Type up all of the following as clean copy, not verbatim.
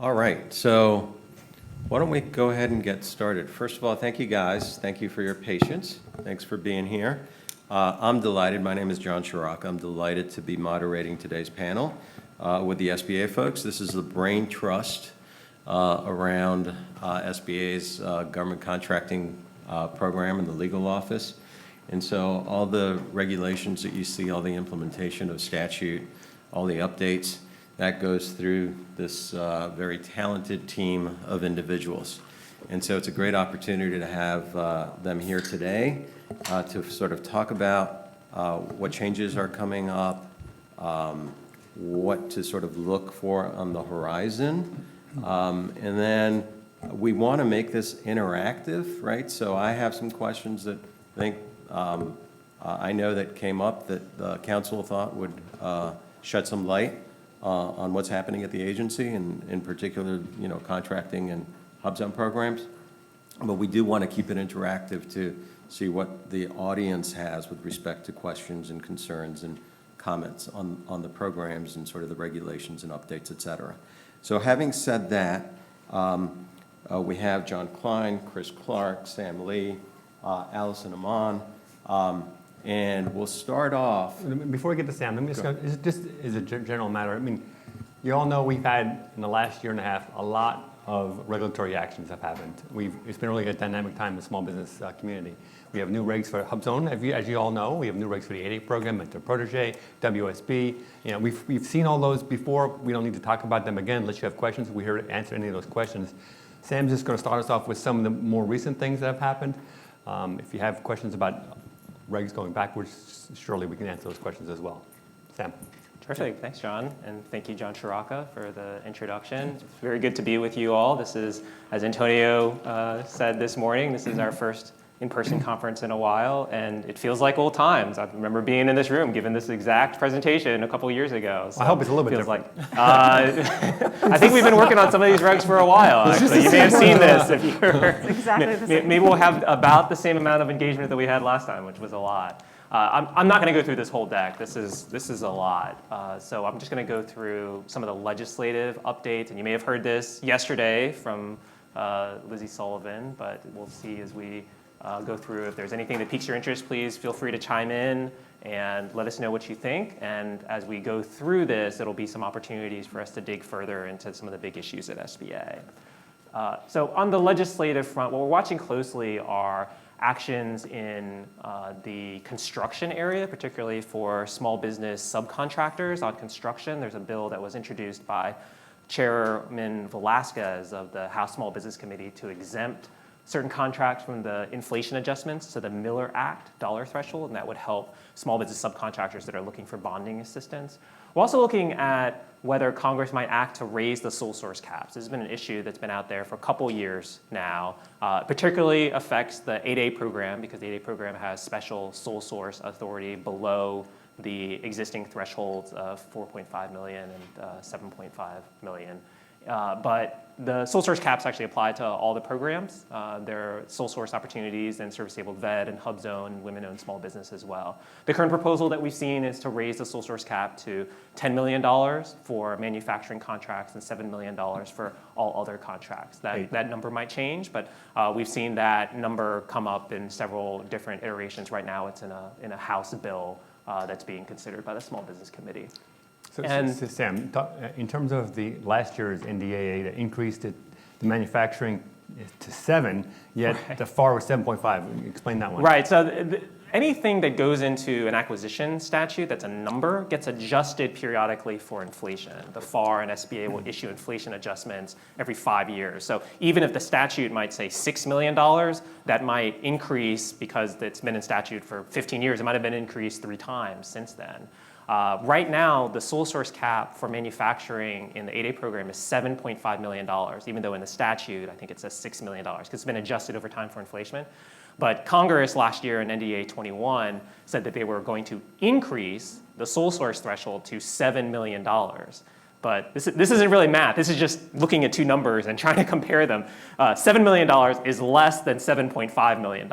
All right, so why don't we go ahead and get started? First of all, thank you guys. Thank you for your patience. Thanks for being here. I'm delighted. My name is John Shiraka. I'm delighted to be moderating today's panel with the SBA folks. This is the brain trust around SBA's government contracting program in the legal office. And so all the regulations that you see, all the implementation of statute, all the updates, that goes through this very talented team of individuals. And so it's a great opportunity to have them here today to sort of talk about what changes are coming up, what to sort of look for on the horizon. And then we want to make this interactive, right? So I have some questions that I think I know that came up that the council thought would shed some light on what's happening at the agency, and in particular, you know, contracting and HUBZone programs. But we do want to keep it interactive to see what the audience has with respect to questions and concerns and comments on the programs and sort of the regulations and updates, et cetera. So having said that, we have John Klein, Chris Clark, Sam Lee, Allison Amon, and we'll start off. Before we get to Sam, let me just as a general matter, I mean, you all know we've had, in the last year and a half, a lot of regulatory actions have happened. It's been really a dynamic time in the small business community. We have new regs for HUBZone, as you all know. We have new regs for the 8A program, Mentor Protege, WSB. You know, we've seen all those before. We don't need to talk about them again unless you have questions. We're here to answer any of those questions. Sam's just going to start us off with some of the more recent things that have happened. If you have questions about regs going backwards, surely we can answer those questions as well. Sam. Terrific. Thanks, John. And thank you, John Shiraka, for the introduction. It's very good to be with you all. This is, as Antonio said this morning, this is our first in-person conference in a while, and it feels like old times. I remember being in this room, giving this exact presentation a couple years ago. So I hope it's a little bit different. I think we've been working on some of these regs for a while, actually. You may have seen this if you're... Exactly the same. Maybe we'll have about the same amount of engagement that we had last time, which was a lot. I'm not going to go through this whole deck. This is a lot. So I'm just going to go through some of the legislative updates, and you may have heard this yesterday from Lizzie Sullivan, but we'll see as we go through. If there's anything that piques your interest, please feel free to chime in and let us know what you think. And as we go through this, it'll be some opportunities for us to dig further into some of the big issues at SBA. So on the legislative front, what we're watching closely are actions in the construction area, particularly for small business subcontractors on construction. There's a bill that was introduced by Chairman Velasquez of the House Small Business Committee to exempt certain contracts from the inflation adjustments to the Miller Act dollar threshold, and that would help small business subcontractors that are looking for bonding assistance. We're also looking at whether Congress might act to raise the sole source caps. This has been an issue that's been out there for a couple years now. Particularly affects the 8A program because the 8A program has special sole source authority below the existing thresholds of 4.5 million and 7.5 million. But the sole source caps actually apply to all the programs. There are sole source opportunities in service-disabled vet and HUBZone and women-owned small business as well. The current proposal that we've seen is to raise the sole source cap to $10 million for manufacturing contracts and $7 million for all other contracts. That number might change, but we've seen that number come up in several different iterations. Right now it's in a House bill that's being considered by the Small Business Committee. So Sam, in terms of the last year's NDAA that increased the manufacturing to 7, yet right. The FAR was 7.5. Explain that one. Right. So anything that goes into an acquisition statute that's a number gets adjusted periodically for inflation. The FAR and SBA will issue inflation adjustments every 5 years. So even if the statute might say $6 million, that might increase because it's been in statute for 15 years. It might have been increased 3 times since then. Right now, the sole source cap for manufacturing in the 8A program is $7.5 million, even though in the statute, I think it says $6 million, because it's been adjusted over time for inflation. But Congress last year in NDA 21 said that they were going to increase the sole source threshold to $7 million. But this isn't really math. This is just looking at 2 numbers and trying to compare them. $7 million is less than $7.5 million,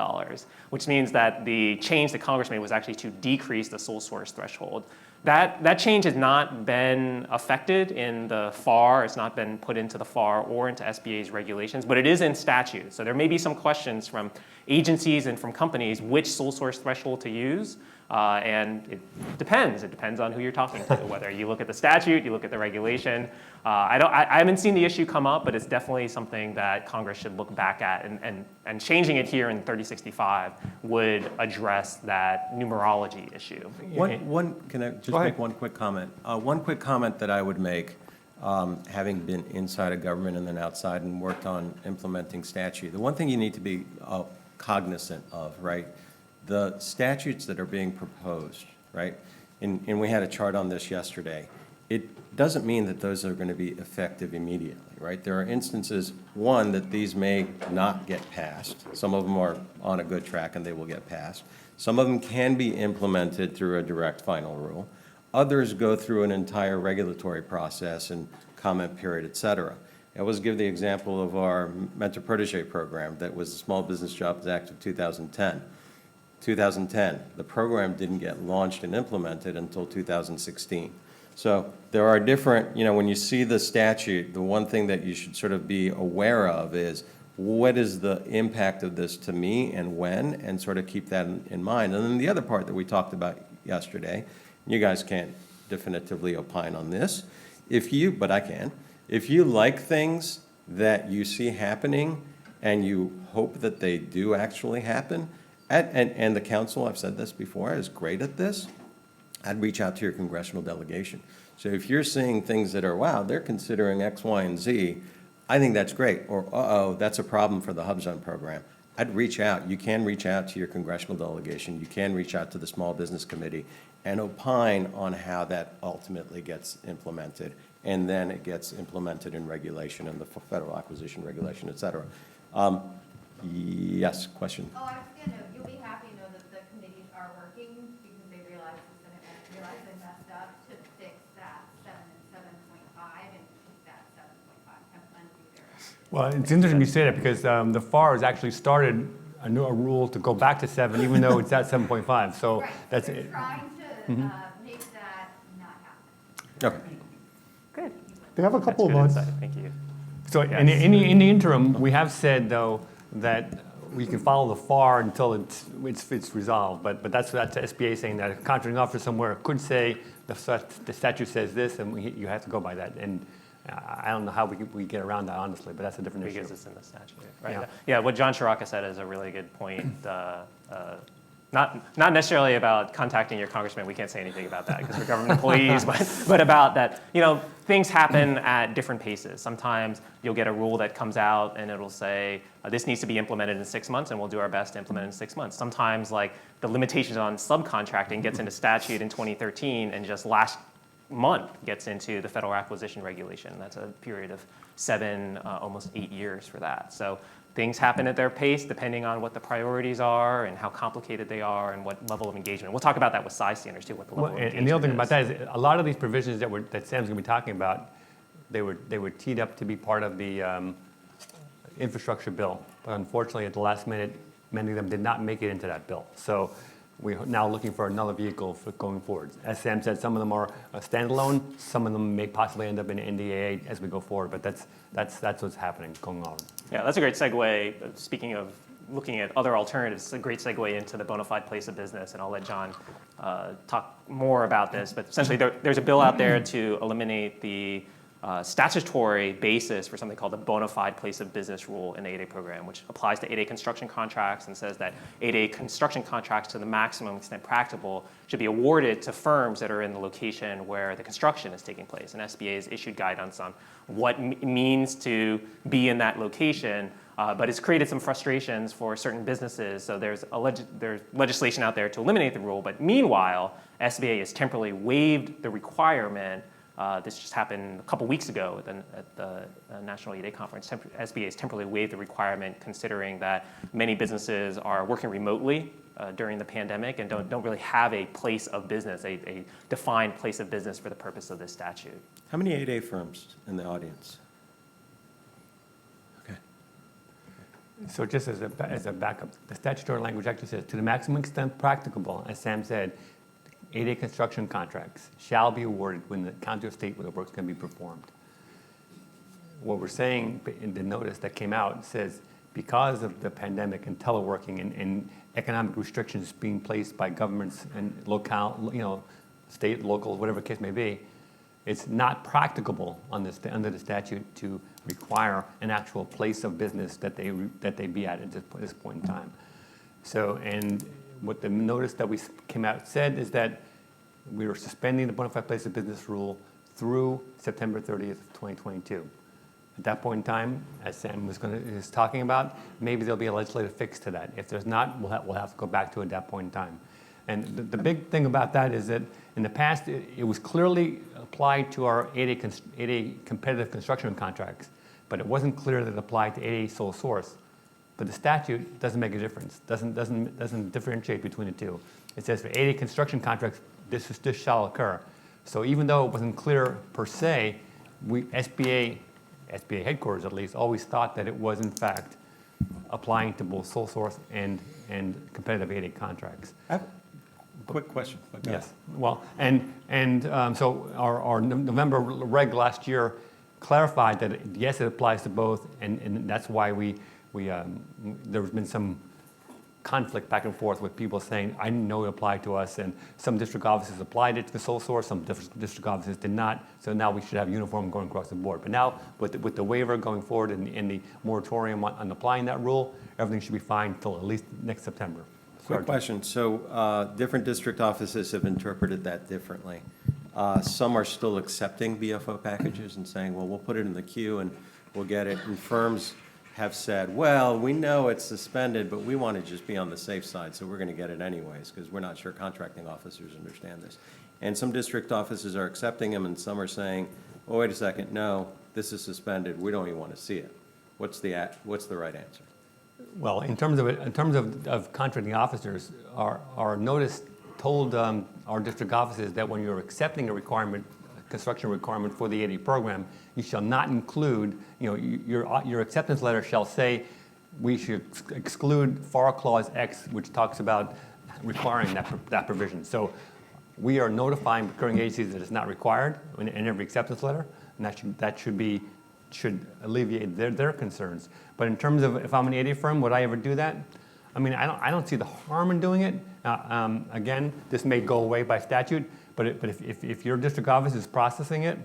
which means that the change that Congress made was actually to decrease the sole source threshold. That change has not been affected in the FAR. It's not been put into the FAR or into SBA's regulations, but it is in statute. So there may be some questions from agencies and from companies which sole source threshold to use. And it depends. It depends on who you're talking to, whether you look at the statute, you look at the regulation. I haven't seen the issue come up, but it's definitely something that Congress should look back at. And changing it here in 3065 would address that numerology issue. Can I just make one quick comment? One quick comment that I would make, having been inside of government and then outside and worked on implementing statute, the one thing you need to be cognizant of, right? The statutes that are being proposed, right? And we had a chart on this yesterday. It doesn't mean that those are going to be effective immediately, right? There are instances, one, that these may not get passed. Some of them are on a good track and they will get passed. Some of them can be implemented through a direct final rule. Others go through an entire regulatory process and comment period, et cetera. I always give the example of our mentor-protege program that was the Small Business Jobs Act of 2010. 2010, the program didn't get launched and implemented until 2016. So there are different, when you see the statute, the one thing that you should sort of be aware of is what is the impact of this to me and when, and sort of keep that in mind. And then the other part that we talked about yesterday, you guys can't definitively opine on this, but I can. If you like things that you see happening and you hope that they do actually happen, and the council, I've said this before, is great at this, I'd reach out to your congressional delegation. So if you're seeing things that are, wow, they're considering X, Y, and Z, I think that's great. Or, uh-oh, that's a problem for the HUBZone program. I'd reach out. You can reach out to your congressional delegation. You can reach out to the Small Business Committee and opine on how that ultimately gets implemented. And then it gets implemented in regulation and the Federal Acquisition Regulation, et cetera. Yes, question? Oh, I was gonna know, you'll be happy to know that the committees are working because they realize they messed up to fix that 7 and 7.5 and keep that 7.5, kind of undo their. Well, it's interesting you say that because the FAR has actually started a rule to go back to 7, even though it's at 7.5. So Right, that's so it. they're trying to make that not happen. Okay. Good. They have a That's couple of good months. insight. Thank you. So in the interim, we have said, though, that we can follow the FAR until it's resolved. But that's SBA saying that a contracting officer somewhere could say the statute says this, and you have to go by that. And I don't know how we get around that, honestly, but that's a different issue. Because it's in the statute, right? Yeah. Yeah, what John Shiraka said is a really good point. Not necessarily about contacting your congressman. We can't say anything about that because we're government employees, but about that, things happen at different paces. Sometimes you'll get a rule that comes out and it'll say, this needs to be implemented in 6 months, and we'll do our best to implement it in 6 months. Sometimes, like, the limitations on subcontracting gets into statute in 2013 and just last month gets into the Federal Acquisition Regulation. That's a period of 7, almost 8 years for that. So things happen at their pace depending on what the priorities are and how complicated they are and what level of engagement. We'll talk about that with size standards too, what the level of engagement And the other thing is. about that is a lot of these provisions that Sam's going to be talking about, they were teed up to be part of the infrastructure bill. But unfortunately, at the last minute, many of them did not make it into that bill. So we're now looking for another vehicle for going forward. As Sam said, some of them are standalone. Some of them may possibly end up in NDAA as we go forward. But that's what's happening, going on. Yeah, that's a great segue. Speaking of looking at other alternatives, it's a great segue into the bona fide place of business, and I'll let John talk more about this. But essentially, there's a bill out there to eliminate the statutory basis for something called the bona fide place of business rule in the 8A program, which applies to 8A construction contracts and says that 8A construction contracts, to the maximum extent practicable, should be awarded to firms that are in the location where the construction is taking place. And SBA has issued guidance on what it means to be in that location, but it's created some frustrations for certain businesses. So there's legislation out there to eliminate the rule, but meanwhile, SBA has temporarily waived the requirement. This just happened a couple weeks ago at the National 8A Conference. SBA has temporarily waived the requirement, considering that many businesses are working remotely during the pandemic and don't really have a place of business, a defined place of business for the purpose of this statute. How many 8A firms in the audience? Okay. So just as a backup, the statutory language actually says, to the maximum extent practicable, as Sam said, 8A construction contracts shall be awarded when the county or state where the work can be performed. What we're saying in the notice that came out says, because of the pandemic and teleworking and economic restrictions being placed by governments and locale, state, local, whatever the case may be, it's not practicable under the statute to require an actual place of business that they be at this point in time. So, and what the notice that we came out said is that we were suspending the bona fide place of business rule through September 30th, 2022. At that point in time, as Sam is talking about, maybe there'll be a legislative fix to that. If there's not, we'll have to go back to it at that point in time. And the big thing about that is that in the past, it was clearly applied to our 8A competitive construction contracts, but it wasn't clear that it applied to 8A sole source. But the statute doesn't make a difference, doesn't differentiate between the two. It says for 8A construction contracts, this shall occur. So even though it wasn't clear per se, SBA headquarters at least, always thought that it was in fact applying to both sole source and competitive 8A contracts. Quick question. Okay. Yes. Well, so our November reg last year clarified that yes, it applies to both, and that's why there's been some conflict back and forth with people saying, I didn't know it applied to us, and some district offices applied it to the sole source, some district offices did not, so now we should have uniform going across the board. But now, with the waiver going forward and the moratorium on applying that rule, everything should be fine until at least next September. Quick question. So different district offices have interpreted that differently. Some are still accepting BFO packages and saying, well, we'll put it in the queue and we'll get it. And firms have said, well, we know it's suspended, but we want to just be on the safe side, so we're going to get it anyways, because we're not sure contracting officers understand this. And some district offices are accepting them, and some are saying, oh, wait a second, no, this is suspended, we don't even want to see it. What's the right answer? Well, in terms of contracting officers, our notice told our district offices that when you're accepting a construction requirement for the 8A program, you shall not include, your acceptance letter shall say we should exclude FAR Clause X, which talks about requiring that provision. So we are notifying procuring agencies that it's not required in every acceptance letter, and that should alleviate their concerns. But in terms of if I'm an 8A firm, would I ever do that? I mean, I don't see the harm in doing it. Again, this may go away by statute, but if your district office is processing it,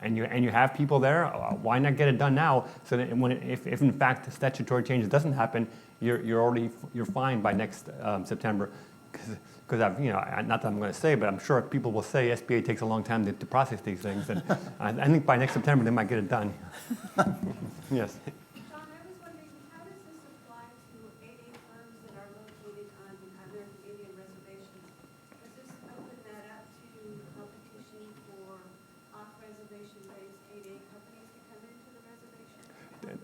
and you have people there, why not get it done now? So that if in fact the statutory change doesn't happen, you're fine by next September. Because not that I'm going to say, but I'm sure people will say SBA takes a long time to process these things, and I think by next September they might get it done. Yes. Sean, I was wondering, how does this apply to 8A firms that are located on American Indian reservations? Does this open that up to competition for off-reservation-based 8A companies to come into the reservation?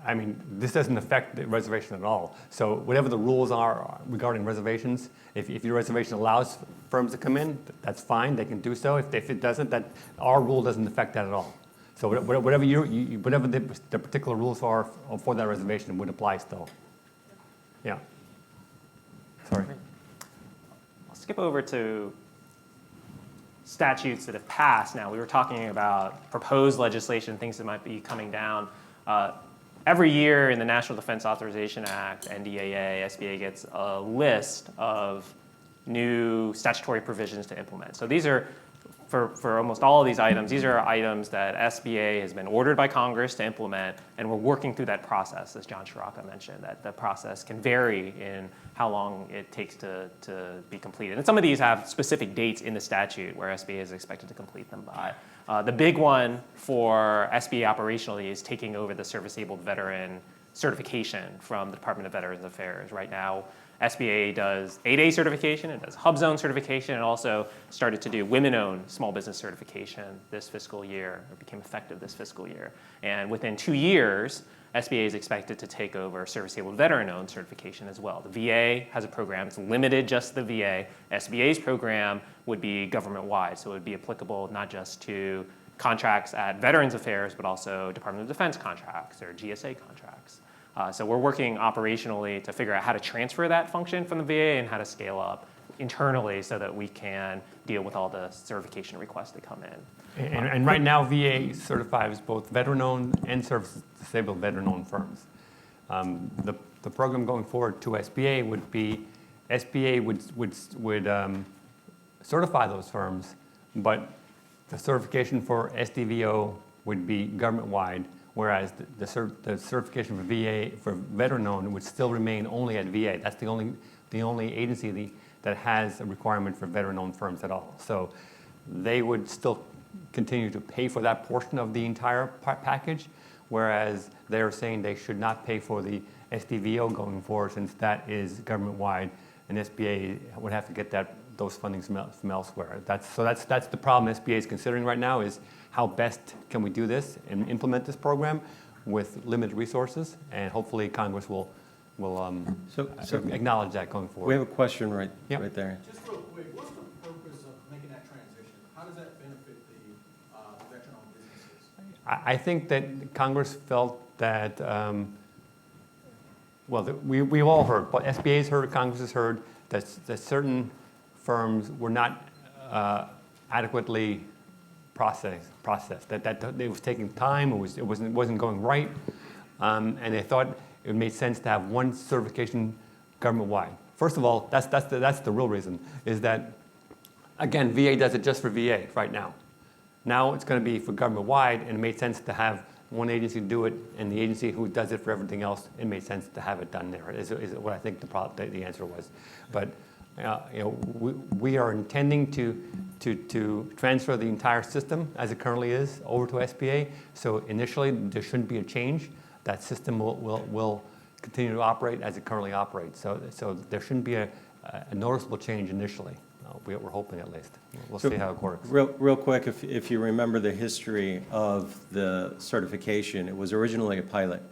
I mean, this doesn't affect the reservation at all. So whatever the rules are regarding reservations, if your reservation allows firms to come in, that's fine, they can do so. If it doesn't, our rule doesn't affect that at all. So whatever the particular rules are for that reservation would apply still. Yeah. Sorry. I'll skip over to statutes that have passed now. We were talking about proposed legislation, things that might be coming down. Every year in the National Defense Authorization Act, NDAA, SBA gets a list of new statutory provisions to implement. So these are, for almost all of these items, these are items that SBA has been ordered by Congress to implement, and we're working through that process, as John Shiraka mentioned, that the process can vary in how long it takes to be completed. And some of these have specific dates in the statute where SBA is expected to complete them by. The big one for SBA operationally is taking over the service-able veteran certification from the Department of Veterans Affairs. Right now, SBA does 8A certification, it does HUBZone certification, and also started to do women-owned small business certification this fiscal year, or became effective this fiscal year. And within 2 years, SBA is expected to take over service-able veteran-owned certification as well. The VA has a program, it's limited just to the VA. SBA's program would be government-wide, so it would be applicable not just to contracts at Veterans Affairs, but also Department of Defense contracts or GSA contracts. So we're working operationally to figure out how to transfer that function from the VA and how to scale up internally so that we can deal with all the certification requests that come in. And right now, VA certifies both veteran-owned and service-disabled veteran-owned firms. The program going forward to SBA would be, SBA would certify those firms, but the certification for SDVO would be government-wide, whereas the certification for VA, for veteran-owned, would still remain only at VA. That's the only agency that has a requirement for veteran-owned firms at all. So they would still continue to pay for that portion of the entire package, whereas they're saying they should not pay for the SDVO going forward, since that is government-wide, and SBA would have to get those fundings from elsewhere. That's the problem SBA is considering right now, is how best can we do this and implement this program with limited resources, and hopefully Congress will acknowledge that going forward. We have a question right Yep. right there. Just real quick, what's the purpose of making that transition? How does that benefit the veteran-owned businesses? I think that Congress felt that, we've all heard, but SBA's heard, Congress has heard, that certain firms were not adequately processed, that it was taking time, it wasn't going right, and they thought it made sense to have one certification government-wide. First of all, that's the real reason, is that, again, VA does it just for VA right now. Now it's going to be for government-wide, and it made sense to have one agency do it, and the agency who does it for everything else, it made sense to have it done there, is what I think the answer was. But we are intending to transfer the entire system, as it currently is, over to SBA. So initially, there shouldn't be a change. That system will continue to operate as it currently operates. So there shouldn't be a noticeable change initially. We're hoping, at least. We'll see how it works. Real quick, if you remember the history of the certification, it was originally a pilot,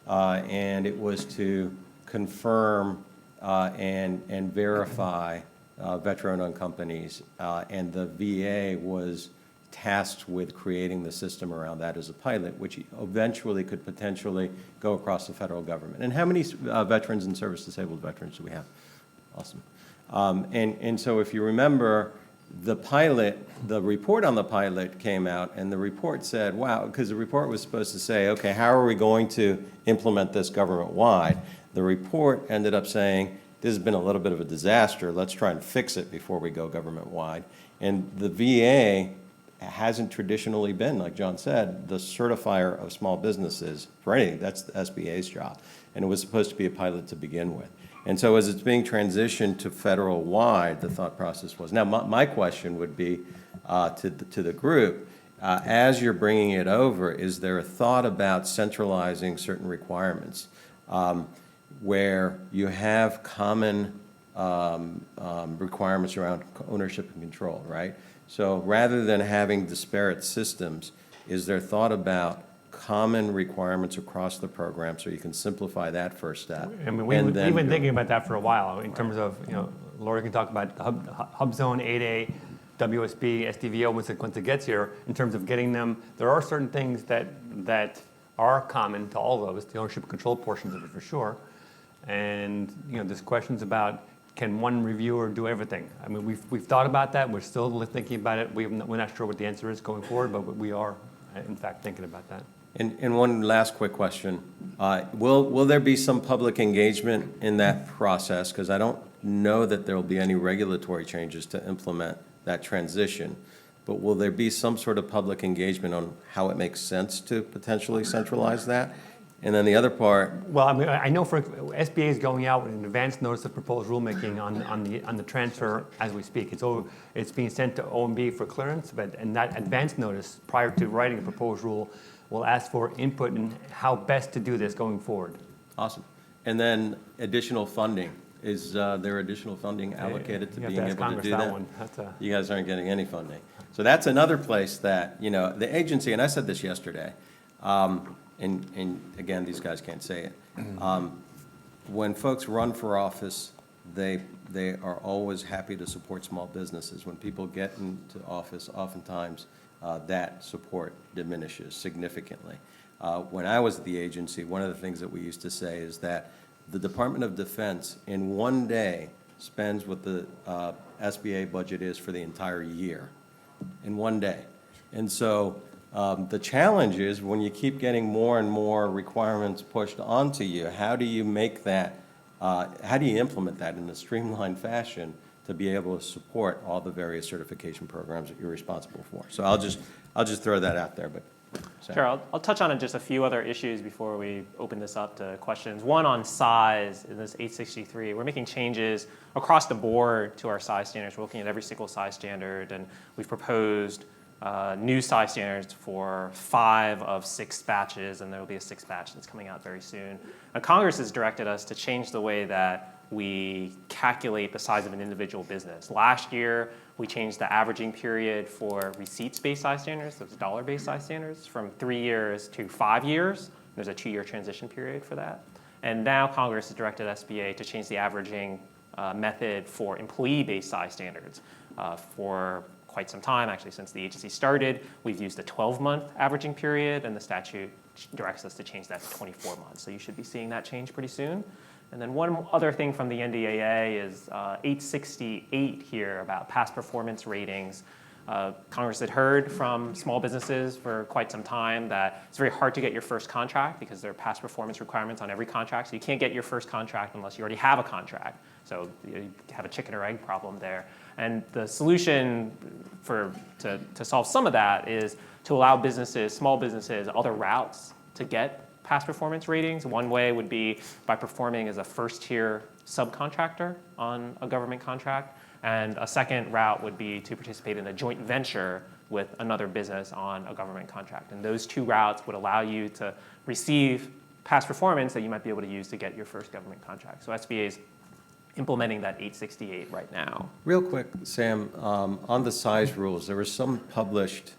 and it was to confirm and verify veteran-owned companies, and the VA was tasked with creating the system around that as a pilot, which eventually could potentially go across the federal government. And how many veterans and service-disabled veterans do we have? Awesome. And so if you remember, the report on the pilot came out, and the report said, wow, because the report was supposed to say, okay, how are we going to implement this government-wide? The report ended up saying, this has been a little bit of a disaster, let's try and fix it before we go government-wide. And the VA hasn't traditionally been, like John said, the certifier of small businesses for anything. That's the SBA's job. And it was supposed to be a pilot to begin with. And so as it's being transitioned to federal-wide, the thought process was, now my question would be to the group, as you're bringing it over, is there a thought about centralizing certain requirements where you have common requirements around ownership and control, right? So rather than having disparate systems, is there thought about common requirements across the program so you can simplify that first step? I mean, we've been thinking about that for a while in terms of, Lori can talk about the HUBZone 8A, WSB, SDVO once it gets here, in terms of getting them. There are certain things that are common to all of those, the ownership and control portions of it for sure. And, there's questions about, can one reviewer do everything? I mean, we've thought about that. We're still thinking about it. We're not sure what the answer is going forward, but we are, in fact, thinking about that. And one last quick question. Will there be some public engagement in that process? Because I don't know that there will be any regulatory changes to implement that transition. But will there be some sort of public engagement on how it makes sense to potentially centralize that? And then the other part. Well, I mean, I know for SBA is going out with an advance notice of proposed rulemaking on the transfer as we speak. It's being sent to OMB for clearance, and that advance notice prior to writing a proposed rule will ask for input in how best to do this going forward. Awesome. And then additional funding. Is there additional funding allocated to being able to do that? You guys aren't getting any funding. So that's another place that, the agency, and I said this yesterday, and again, these guys can't say it. When folks run for office, they are always happy to support small businesses. When people get into office, oftentimes that support diminishes significantly. When I was at the agency, one of the things that we used to say is that the Department of Defense in one day spends what the SBA budget is for the entire year in one day. And so the challenge is when you keep getting more and more requirements pushed onto you, how do you make that, how do you implement that in a streamlined fashion to be able to support all the various certification programs that you're responsible for? So I'll just throw that out there, but. Sam. Sure, I'll touch on just a few other issues before we open this up to questions. One on size in this 863. We're making changes across the board to our size standards. We're looking at every single size standard, and we've proposed new size standards for 5 of 6 batches, and there will be a 6th batch that's coming out very soon. Now, Congress has directed us to change the way that we calculate the size of an individual business. Last year, we changed the averaging period for receipts-based size standards, those dollar-based size standards, from 3 years to 5 years. There's a 2-year transition period for that. And now Congress has directed SBA to change the averaging method for employee-based size standards. For quite some time, actually since the agency started, we've used a 12-month averaging period, and the statute directs us to change that to 24 months. So you should be seeing that change pretty soon. And then one other thing from the NDAA is 868 here about past performance ratings. Congress had heard from small businesses for quite some time that it's very hard to get your first contract because there are past performance requirements on every contract. So you can't get your first contract unless you already have a contract. So you have a chicken or egg problem there. And the solution to solve some of that is to allow businesses, small businesses, other routes to get past performance ratings. One way would be by performing as a first-tier subcontractor on a government contract. And a second route would be to participate in a joint venture with another business on a government contract. And those 2 routes would allow you to receive past performance that you might be able to use to get your first government contract. So SBA is implementing that 868 right now. Real quick, Sam, on the size rules, there were some published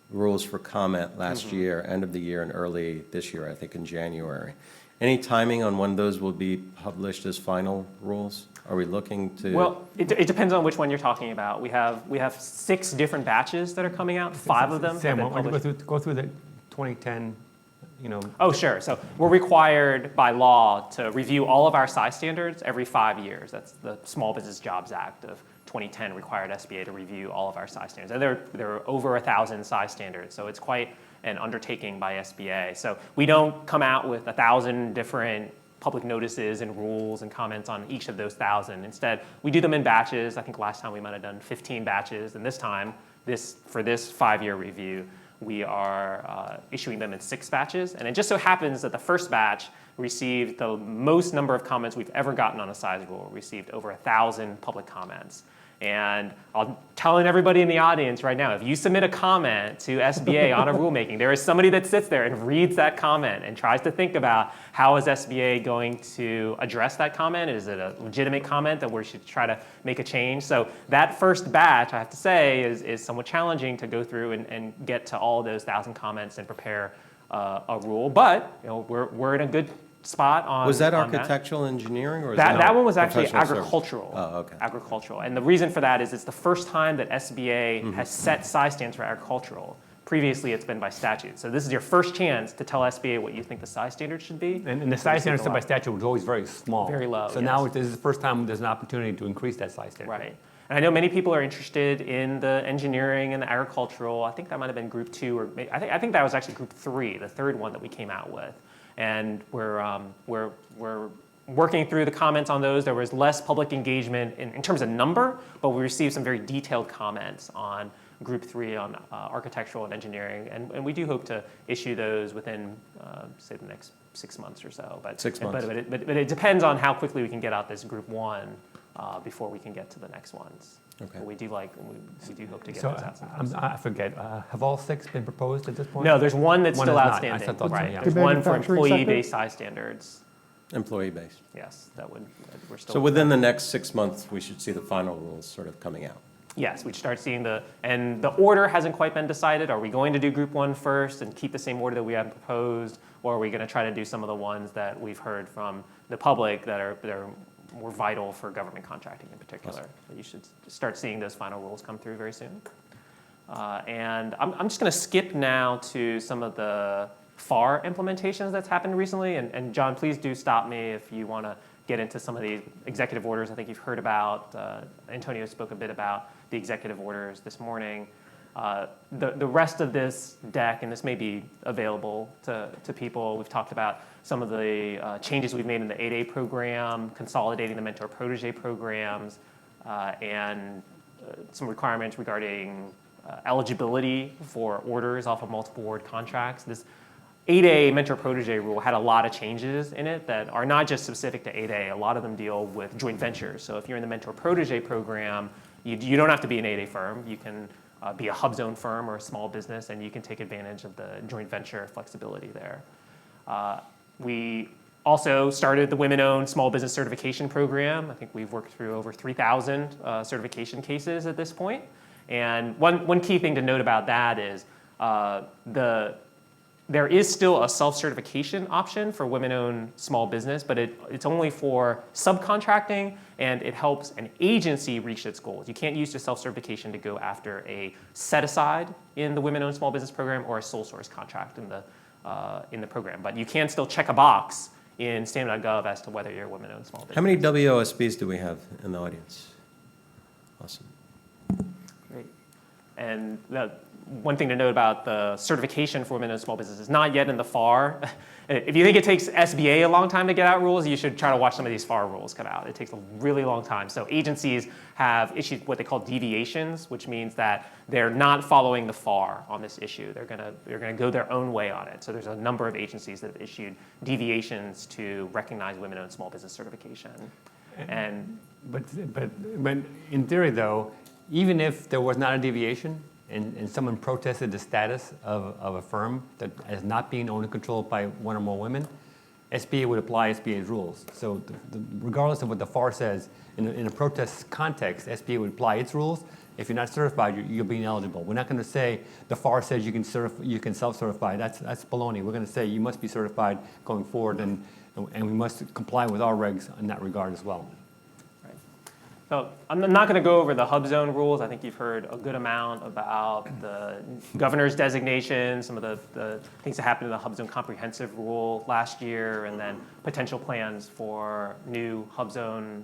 rules for comment last year, end of the year, and early this year, I think in January. Any timing on when those will be published as final rules? Are we looking to? Well, it depends on which one you're talking about. We have 6 different batches that are coming out. 5 of them Sam, have been why don't you published. go through the 2010, Oh, sure. So we're required by law to review all of our size standards every 5 years. That's the Small Business Jobs Act of 2010 required SBA to review all of our size standards. And there are over 1,000 size standards, so it's quite an undertaking by SBA. So we don't come out with 1,000 different public notices and rules and comments on each of those 1,000. Instead, we do them in batches. I think last time we might have done 15 batches, and this time, for this 5-year review, we are issuing them in 6 batches. And it just so happens that the first batch received the most number of comments we've ever gotten on a size rule. We received over 1,000 public comments. And I'm telling everybody in the audience right now, if you submit a comment to SBA on a rulemaking, there is somebody that sits there and reads that comment and tries to think about how is SBA going to address that comment? Is it a legitimate comment that we should try to make a change? So that first batch, I have to say, is somewhat challenging to go through and get to all of those 1,000 comments and prepare a rule. But we're in a good spot on. Was that on architectural engineering, or that one was actually professional service? agricultural. Oh, okay. Agricultural. And the reason for that is it's the first time that SBA has set size standards for agricultural. Previously, it's been by statute. So this is your first chance to tell SBA what you think the size standard should be. and the size standard set by statute was always very small. Very low, So yes. now this is the first time there's an opportunity to increase that size standard. Right. And I know many people are interested in the engineering and the agricultural. I think that might have been group 2, or I think that was actually group 3, the third one that we came out with. And we're working through the comments on those. There was less public engagement in terms of number, but we received some very detailed comments on group 3 on architectural and engineering. And we do hope to issue those within, say, the next 6 months or so. But 6 months. But it depends on how quickly we can get out this group 1 before we can get to the next ones. Okay. But we do hope to get So those out sometime. I forget, have all 6 been proposed at this point? No, there's one that's One still is not. outstanding. I thought so, Right. yeah. There's The one for manufacturing sector? employee-based size standards. Employee-based. Yes, we're still. So within the next 6 months, we should see the final rules sort of coming out. Yes, we'd start seeing and the order hasn't quite been decided. Are we going to do group 1 first and keep the same order that we have proposed? Or are we going to try to do some of the ones that we've heard from the public that are more vital for government contracting in particular? Awesome. But you should start seeing those final rules come through very soon. And I'm just going to skip now to some of the FAR implementations that's happened recently. And John, please do stop me if you want to get into some of the executive orders I think you've heard about. Antonio spoke a bit about the executive orders this morning. The rest of this deck, and this may be available to people, we've talked about some of the changes we've made in the 8A program, consolidating the mentor-protege programs, and some requirements regarding eligibility for orders off of multiple award contracts. This 8A mentor-protege rule had a lot of changes in it that are not just specific to 8A. A lot of them deal with joint ventures. So if you're in the mentor-protege program, you don't have to be an 8A firm. You can be a HUBZone firm or a small business, and you can take advantage of the joint venture flexibility there. We also started the Women-Owned Small Business Certification Program. I think we've worked through over 3,000 certification cases at this point. And one key thing to note about that is there is still a self-certification option for women-owned small business, but it's only for subcontracting, and it helps an agency reach its goals. You can't use the self-certification to go after a set-aside in the women-owned small business program or a sole source contract in the program. But you can still check a box in STAM.gov as to whether you're a women-owned small business. How many WOSBs do we have in the audience? Awesome. Great. And one thing to note about the certification for women-owned small business is not yet in the FAR. If you think it takes SBA a long time to get out rules, you should try to watch some of these FAR rules come out. It takes a really long time. So agencies have issued what they call deviations, which means that they're not following the FAR on this issue. They're gonna go their own way on it. So there's a number of agencies that have issued deviations to recognize women-owned small business certification. But in theory, though, even if there was not a deviation, and someone protested the status of a firm that is not being owned and controlled by one or more women, SBA would apply SBA's rules. So regardless of what the FAR says, in a protest context, SBA would apply its rules. If you're not certified, you'll be ineligible. We're not going to say the FAR says you can self-certify. That's baloney. We're going to say you must be certified going forward, and we must comply with our regs in that regard as well. So I'm not going to go over the HUBZone rules. I think you've heard a good amount about the governor's designation, some of the things that happened in the HUBZone comprehensive rule last year, and then potential plans for new HUBZone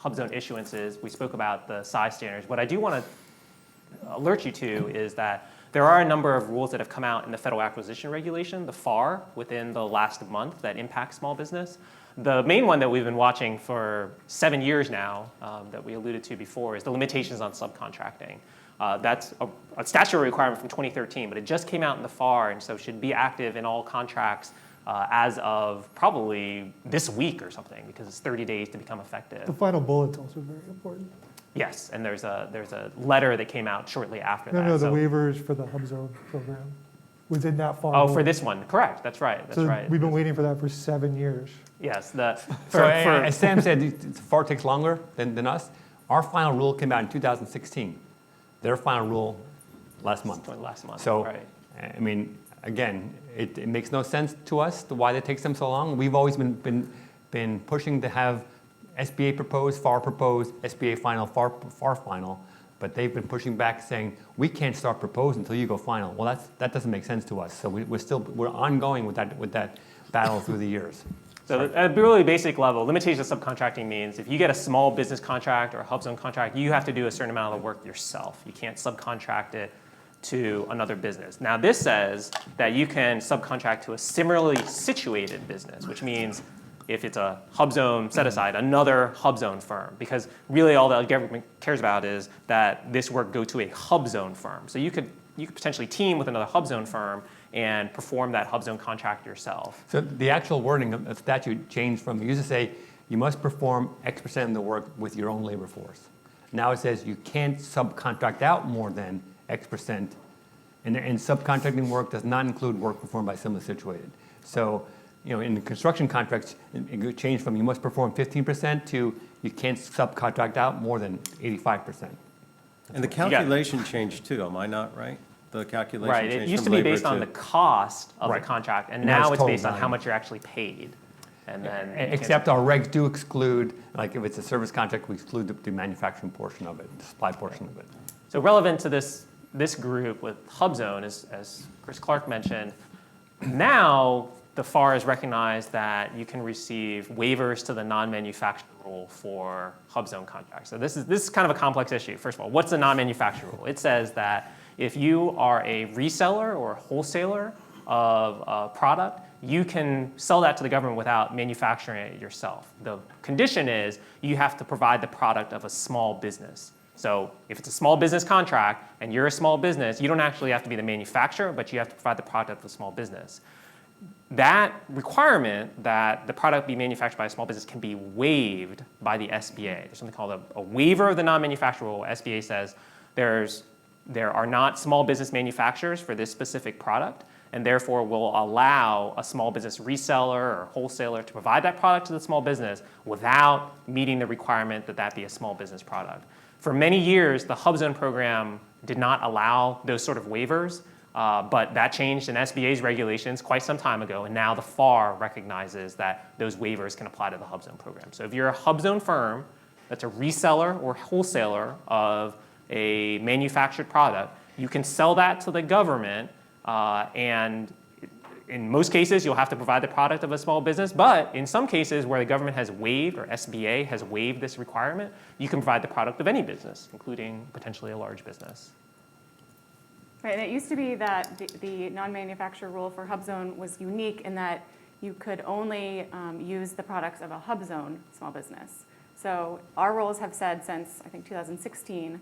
issuances. We spoke about the size standards. What I do want to alert you to is that there are a number of rules that have come out in the Federal Acquisition Regulation, the FAR, within the last month that impact small business. The main one that we've been watching for 7 years now, that we alluded to before, is the limitations on subcontracting. That's a statutory requirement from 2013, but it just came out in the FAR, and so should be active in all contracts as of probably this week or something, because it's 30 days to become effective. The final bullet's also very important. Yes, and there's a letter that came out shortly after that. No, the So- waivers for the HUBZone program was in that final. Oh, for this one, correct, that's right, that's So right. we've been waiting for that for 7 years. Yes, So as Sam said, the FAR takes longer than us. Our final rule came out in 2016. Their final rule last month. last month, So, right. I mean, again, it makes no sense to us why it takes them so long. We've always been pushing to have SBA proposed, FAR proposed, SBA final, FAR final, but they've been pushing back saying, we can't start proposed until you go final. Well, that doesn't make sense to us. So we're ongoing with that battle through the years. So at a really basic level, limitation of subcontracting means if you get a small business contract or a HUBZone contract, you have to do a certain amount of the work yourself. You can't subcontract it to another business. Now this says that you can subcontract to a similarly situated business, which means if it's a HUBZone set aside, another HUBZone firm, because really all the government cares about is that this work go to a HUBZone firm. So you could potentially team with another HUBZone firm and perform that HUBZone contract yourself. So the actual wording of the statute changed from, it used to say, you must perform X% of the work with your own labor force. Now it says you can't subcontract out more than X%, and subcontracting work does not include work performed by similarly situated. So, in the construction contracts, it changed from you must perform 15% to you can't subcontract out more than 85%. And the calculation changed too, am I not right? The calculation Right, changed it from used to be labor based on to- the cost of Right. the contract, and And now now it's it's total based on how value. much you're actually paid. And then Except our regs do exclude, like if it's a service contract, we exclude the manufacturing portion of it, the supply portion of it. So relevant to this group with HUBZone, as Chris Clark mentioned, now the FAR has recognized that you can receive waivers to the non-manufacturer rule for HUBZone contracts. So this is kind of a complex issue. First of all, what's the non-manufacturer rule? It says that if you are a reseller or a wholesaler of a product, you can sell that to the government without manufacturing it yourself. The condition is you have to provide the product of a small business. So if it's a small business contract and you're a small business, you don't actually have to be the manufacturer, but you have to provide the product of a small business. That requirement that the product be manufactured by a small business can be waived by the SBA. There's something called a waiver of the non-manufacturer rule. SBA says there are not small business manufacturers for this specific product, and therefore will allow a small business reseller or wholesaler to provide that product to the small business without meeting the requirement that that be a small business product. For many years, the HUBZone program did not allow those sort of waivers, but that changed in SBA's regulations quite some time ago, and now the FAR recognizes that those waivers can apply to the HUBZone program. So if you're a HUBZone firm that's a reseller or wholesaler of a manufactured product, you can sell that to the government, and in most cases, you'll have to provide the product of a small business, but in some cases where the government has waived or SBA has waived this requirement, you can provide the product of any business, including potentially a large business. Right, and it used to be that the non-manufacturer rule for HUBZone was unique in that you could only use the products of a HUBZone small business. So our rules have said since, I think, 2016,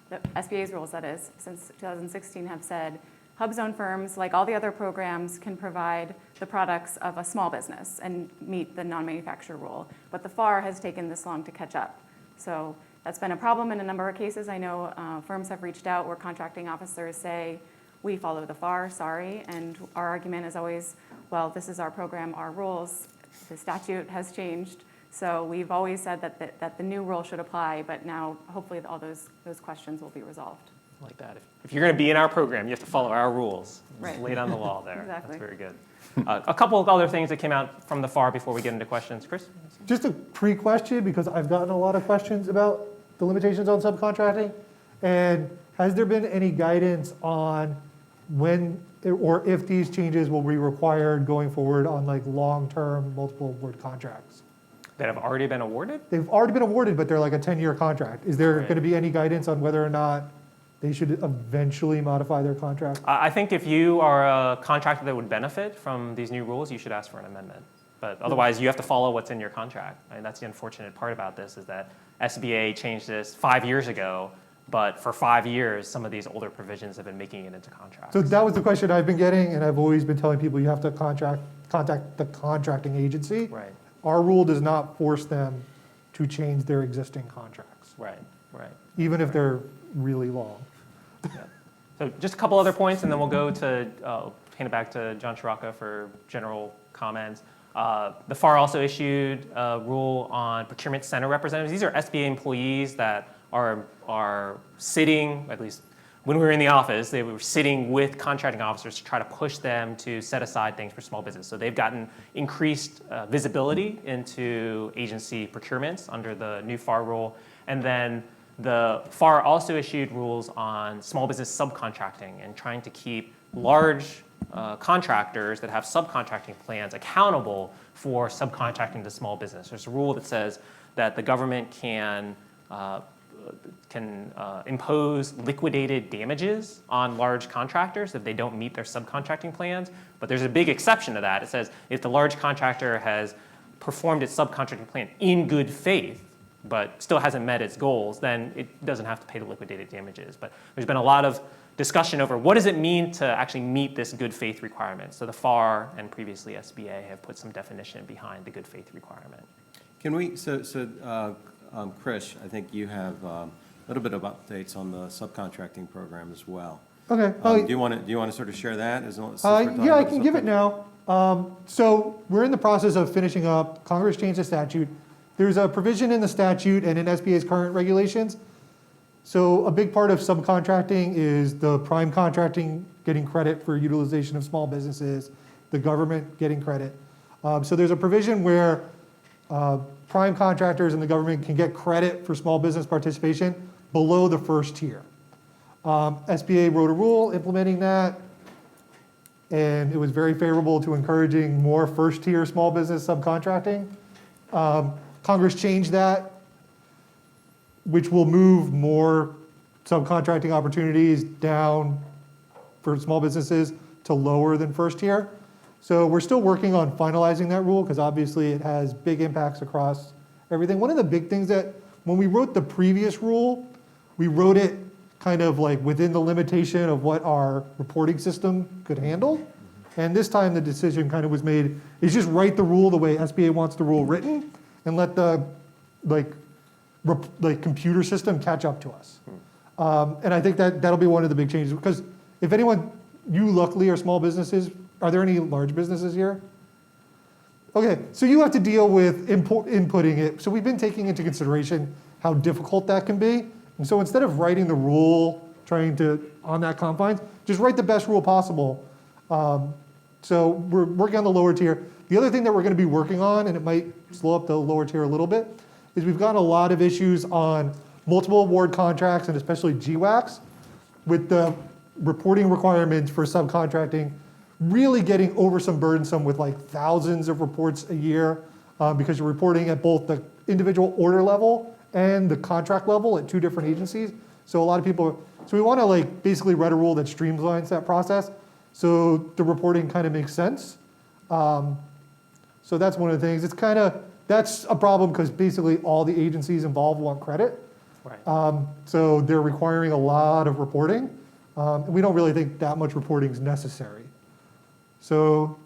the SBA's rules, that is, since 2016 have said HUBZone firms, like all the other programs, can provide the products of a small business and meet the non-manufacturer rule. But the FAR has taken this long to catch up. So that's been a problem in a number of cases. I know firms have reached out where contracting officers say, we follow the FAR, sorry. And our argument is always, well, this is our program, our rules. The statute has changed. So we've always said that the new rule should apply, but now hopefully all those questions will be resolved. Like that. If you're going to be in our program, you have to follow our rules. Right. Lay down the law there. Exactly. That's very good. A couple of other things that came out from the FAR before we get into questions. Chris? Just a pre-question, because I've gotten a lot of questions about the limitations on subcontracting. And has there been any guidance on when or if these changes will be required going forward on like long-term multiple award contracts? That have already been awarded? They've already been awarded, but they're like a 10-year contract. Is there Right. going to be any guidance on whether or not they should eventually modify their contract? I think if you are a contractor that would benefit from these new rules, you should ask for an amendment. But otherwise, you have to follow what's in your contract. I mean, that's the unfortunate part about this, is that SBA changed this 5 years ago, but for 5 years, some of these older provisions have been making it into contracts. So that was the question I've been getting, and I've always been telling people you have to contact the contracting agency. Right, Our rule does not force them to change their existing contracts, right. even if they're really long. Yeah. So just a couple other points, and then we'll go to hand it back to John Chiraka for general comments. The FAR also issued a rule on procurement center representatives. These are SBA employees that are sitting, at least when we were in the office, they were sitting with contracting officers to try to push them to set aside things for small business. So they've gotten increased visibility into agency procurements under the new FAR rule. And then the FAR also issued rules on small business subcontracting and trying to keep large contractors that have subcontracting plans accountable for subcontracting to small business. There's a rule that says that the government can impose liquidated damages on large contractors if they don't meet their subcontracting plans. But there's a big exception to that. It says if the large contractor has performed its subcontracting plan in good faith, but still hasn't met its goals, then it doesn't have to pay the liquidated damages. But there's been a lot of discussion over what does it mean to actually meet this good faith requirement. So the FAR and previously SBA have put some definition behind the good faith requirement. Can we, Chris, I think you have a little bit of updates on the subcontracting program as well. Okay. Do you want to sort of share that? Yeah, I can give it now. So we're in the process of finishing up. Congress changed the statute. There's a provision in the statute and in SBA's current regulations. So a big part of subcontracting is the prime contracting getting credit for utilization of small businesses, the government getting credit. So there's a provision where prime contractors and the government can get credit for small business participation below the first tier. SBA wrote a rule implementing that. and it was very favorable to encouraging more first-tier small business subcontracting. Congress changed that, which will move more subcontracting opportunities down for small businesses to lower than first tier. So we're still working on finalizing that rule because obviously it has big impacts across everything. One of the big things that when we wrote the previous rule, we wrote it kind of like within the limitation of what our reporting system could handle. And this time the decision kind of was made, is just write the rule the way SBA wants the rule written and let the computer system catch up to us. And I think that that'll be one of the big changes because if anyone, you luckily are small businesses, are there any large businesses here? Okay, so you have to deal with inputting it. So we've been taking into consideration how difficult that can be. And so instead of writing the rule, trying to, on that confines, just write the best rule possible. So we're working on the lower tier. The other thing that we're going to be working on, and it might slow up the lower tier a little bit, is we've got a lot of issues on multiple award contracts and especially GWACs with the reporting requirements for subcontracting really getting over some burdensome with like thousands of reports a year because you're reporting at both the individual order level and the contract level at two different agencies. So a lot of people, so we want to like basically write a rule that streamlines that process so the reporting kind of makes sense. So that's one of the things. It's kind of, that's a problem because basically all the agencies involved want credit. Right. So they're requiring a lot of reporting. And we don't really think that much reporting is necessary. So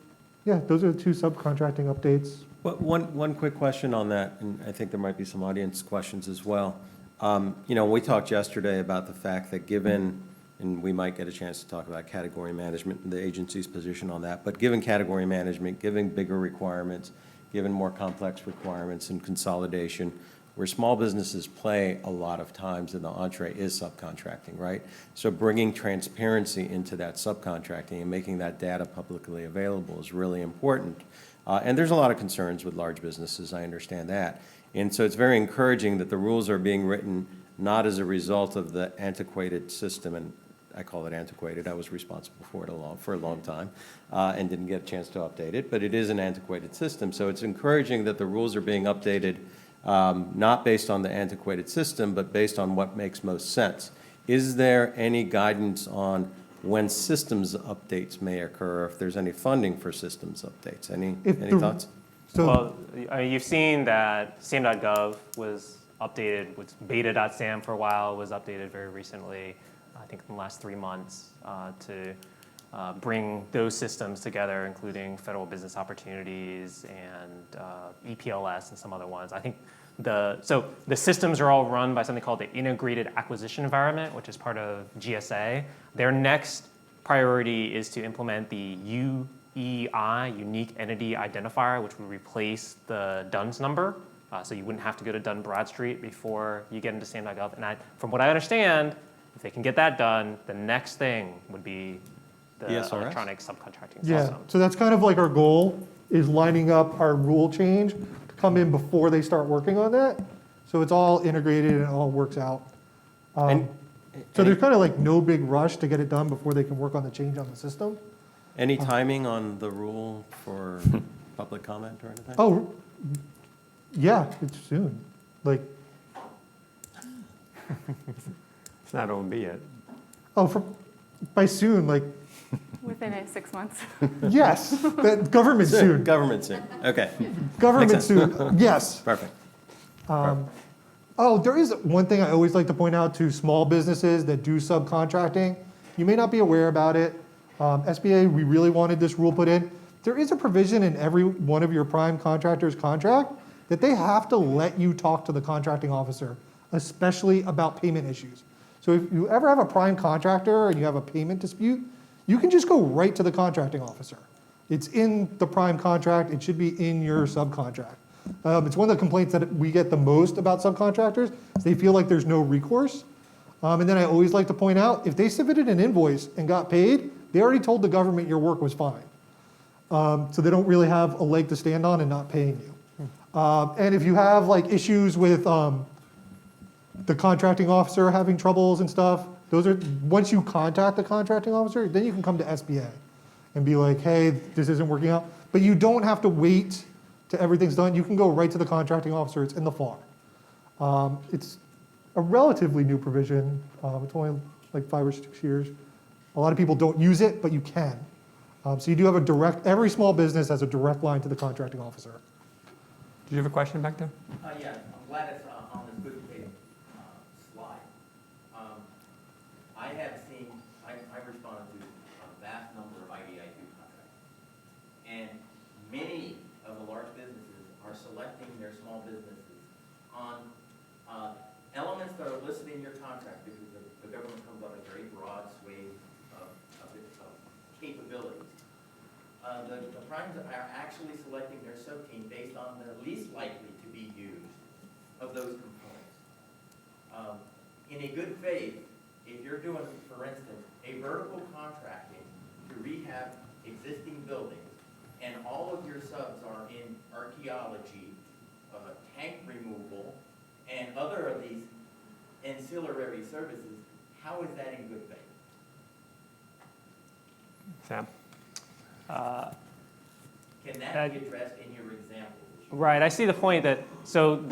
yeah, those are the two subcontracting updates. But one quick question on that, and I think there might be some audience questions as well. We talked yesterday about the fact that given, and we might get a chance to talk about category management and the agency's position on that, but given category management, given bigger requirements, given more complex requirements and consolidation, where small businesses play a lot of times in the entree is subcontracting, right? So bringing transparency into that subcontracting and making that data publicly available is really important. And there's a lot of concerns with large businesses, I understand that. And so it's very encouraging that the rules are being written not as a result of the antiquated system, and I call it antiquated, I was responsible for it for a long time and didn't get a chance to update it, but it is an antiquated system. So it's encouraging that the rules are being updated not based on the antiquated system, but based on what makes most sense. Is there any guidance on when systems updates may occur, if there's any funding for systems updates? Any thoughts? So Well, you've seen that SAM.gov was updated, with beta.sam for a while, was updated very recently, I think in the last 3 months, to bring those systems together, including federal business opportunities and EPLS and some other ones. I think so the systems are all run by something called the Integrated Acquisition Environment, which is part of GSA. Their next priority is to implement the UEI, Unique Entity Identifier, which would replace the DUNS number. So you wouldn't have to go to Dun Bradstreet before you get into SAM.gov. And from what I understand, if they can get that done, the next thing would be the ESRS? electronic subcontracting yeah, system. so that's kind of like our goal is lining up our rule change to come in before they start working on that. So it's all integrated and it all works out. So there's kind of like no big rush to get it done before they can work on the change on the system. Any timing on the rule for public comment or anything? Oh, yeah, it's soon. Like, It's not OMB yet. by soon, like, Within 6 months. yes, but government soon. Government soon, okay, Government Makes sense. soon, yes. perfect. Oh, there is one thing I always like to point out to small businesses that do subcontracting. You may not be aware about it. SBA, we really wanted this rule put in. There is a provision in every one of your prime contractor's contract that they have to let you talk to the contracting officer, especially about payment issues. So if you ever have a prime contractor and you have a payment dispute, you can just go right to the contracting officer. It's in the prime contract. It should be in your subcontract. It's one of the complaints that we get the most about subcontractors. Is they feel like there's no recourse. And then I always like to point out, if they submitted an invoice and got paid, they already told the government your work was fine. So they don't really have a leg to stand on in not paying you. And if you have like issues with the contracting officer having troubles and stuff, those are, once you contact the contracting officer, then you can come to SBA. and be like, hey, this isn't working out. But you don't have to wait till everything's done. You can go right to the contracting officer. It's in the FAR. It's a relatively new provision. It's only like 5 or 6 years. A lot of people don't use it, but you can. So you do have a direct, every small business has a direct line to the contracting officer. Did you have a question back there? Yeah, I'm glad it's on this good faith slide. I have seen, I've responded to a vast number of IDIQ contracts. And many of the large businesses are selecting their small businesses on elements that are listed in your contract because the government comes up with a very broad swathe of capabilities. The primes are actually selecting their sub-team based on the least likely to be used of those components. In a good faith, if you're doing, for instance, a vertical contracting to rehab existing buildings, and all of your subs are in archaeology, tank removal, and other of these ancillary services, how is that in good faith? Sam? Can that be addressed in your example? Right, I see the point that, so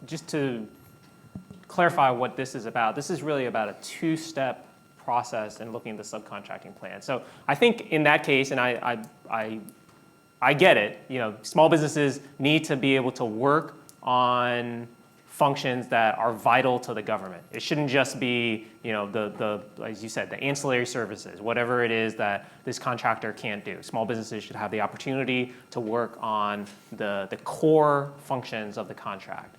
just to clarify what this is about, this is really about a two-step process in looking at the subcontracting plan. So I think in that case, and I get it, small businesses need to be able to work on functions that are vital to the government. It shouldn't just be, as you said, the ancillary services, whatever it is that this contractor can't do. Small businesses should have the opportunity to work on the core functions of the contract.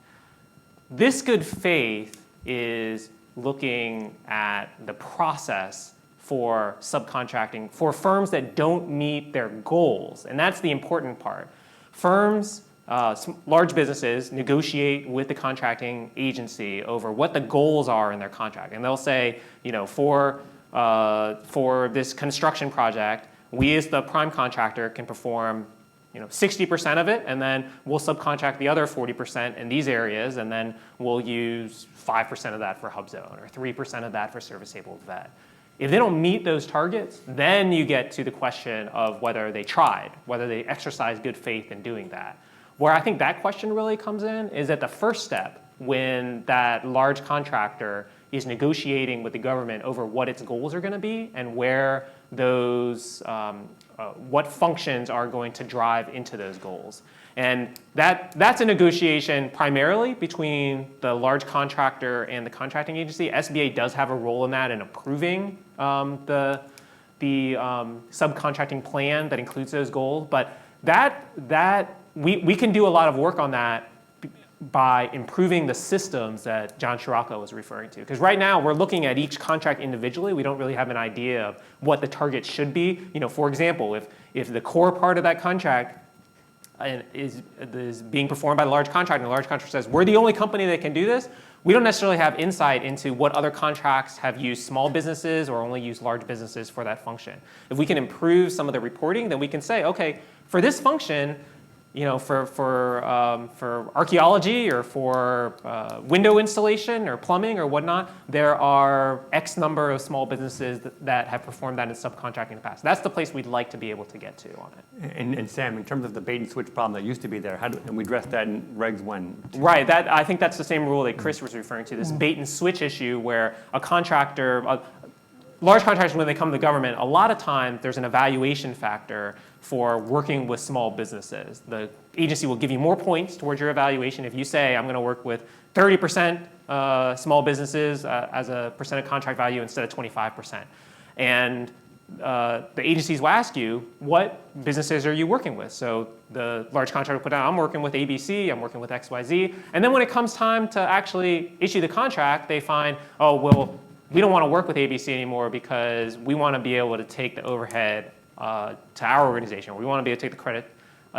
This good faith is looking at the process for subcontracting for firms that don't meet their goals, and that's the important part. Firms, large businesses negotiate with the contracting agency over what the goals are in their contract. And they'll say, for this construction project, we as the prime contractor can perform 60% of it, and then we'll subcontract the other 40% in these areas, and then we'll use 5% of that for HUBZone or 3% of that for service-able vet. If they don't meet those targets, then you get to the question of whether they tried, whether they exercised good faith in doing that. Where I think that question really comes in is at the first step when that large contractor is negotiating with the government over what its goals are going to be and where those, what functions are going to drive into those goals. And that's a negotiation primarily between the large contractor and the contracting agency. SBA does have a role in that in approving the subcontracting plan that includes those goals. But we can do a lot of work on that by improving the systems that John Scirocco was referring to. Because right now we're looking at each contract individually. We don't really have an idea of what the target should be. For example, if the core part of that contract is being performed by the large contractor, and the large contractor says, we're the only company that can do this, we don't necessarily have insight into what other contracts have used small businesses or only used large businesses for that function. If we can improve some of the reporting, then we can say, okay, for this function, for archaeology or for window installation or plumbing or whatnot, there are X number of small businesses that have performed that in subcontracting in the past. That's the place we'd like to be able to get to on it. And Sam, in terms of the bait and switch problem that used to be there, and we addressed that in regs when? Right, I think that's the same rule that Chris was referring to, this bait and switch issue where a contractor, large contractors, when they come to the government, a lot of times there's an evaluation factor for working with small businesses. The agency will give you more points towards your evaluation if you say, I'm going to work with 30% small businesses as a percent of contract value instead of 25%. And the agencies will ask you, what businesses are you working with? So the large contractor will put down, I'm working with ABC, I'm working with XYZ. And then when it comes time to actually issue the contract, they find, oh, well, we don't want to work with ABC anymore because we want to be able to take the overhead to our organization. We want to be able to take the credit,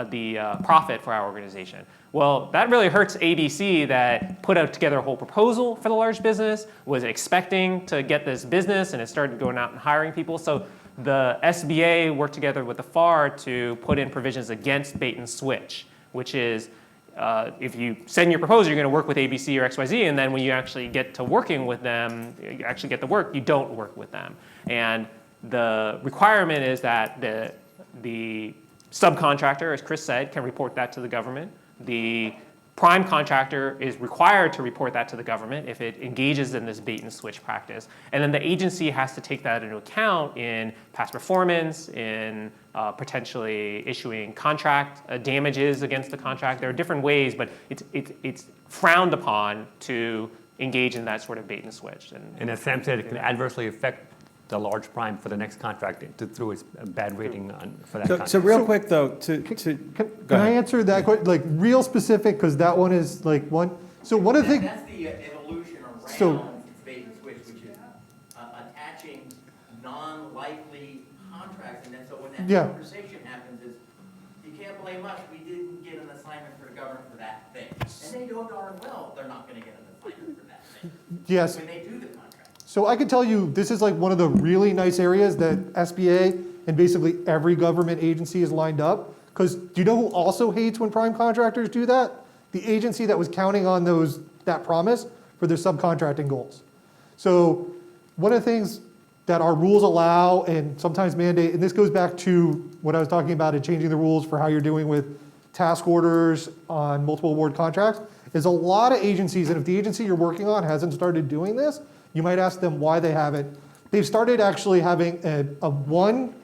the profit for our organization. Well, that really hurts ABC that put out together a whole proposal for the large business, was expecting to get this business, and it started going out and hiring people. So the SBA worked together with the FAR to put in provisions against bait and switch, which is if you send your proposal, you're going to work with ABC or XYZ, and then when you actually get to working with them, you actually get the work, you don't work with them. And the requirement is that the subcontractor, as Chris said, can report that to the government. The prime contractor is required to report that to the government if it engages in this bait and switch practice. And then the agency has to take that into account in past performance, in potentially issuing contract damages against the contract. There are different ways, but it's frowned upon to engage in that sort of bait and switch. And as Sam said, it can adversely affect the large prime for the next contract through its bad rating for that contract. So real quick though, go Can I ahead. answer that question, like real specific, because that one is like one, so one of the things. That's the evolution So- around bait and switch, which is attaching non-likely contracts, and then so when that Yeah. conversation happens is, you can't blame us, we didn't get an assignment for the government for that thing. And they know darn well they're not gonna get an assignment for that thing, Yes. when they do the contract. So I can tell you, this is like one of the really nice areas that SBA and basically every government agency is lined up. Because do you know who also hates when prime contractors do that? The agency that was counting on that promise for their subcontracting goals. So one of the things that our rules allow and sometimes mandate, and this goes back to what I was talking about in changing the rules for how you're doing with task orders on multiple award contracts, is a lot of agencies, and if the agency you're working on hasn't started doing this, you might ask them why they haven't. They've started actually having a one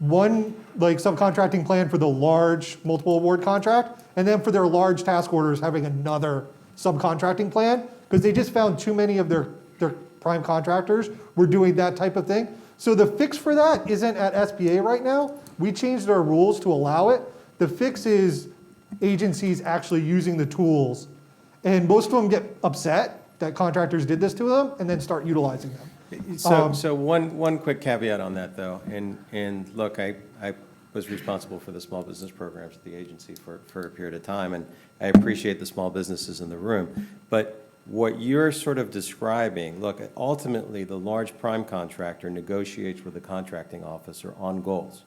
like subcontracting plan for the large multiple award contract, and then for their large task orders having another subcontracting plan, because they just found too many of their prime contractors were doing that type of thing. So the fix for that isn't at SBA right now. We changed our rules to allow it. The fix is agencies actually using the tools, and most of them get upset that contractors did this to them and then start utilizing them. So one quick caveat on that though, and look, I was responsible for the small business programs at the agency for a period of time, and I appreciate the small businesses in the room. But what you're sort of describing, look, ultimately the large prime contractor negotiates with the contracting officer on goals.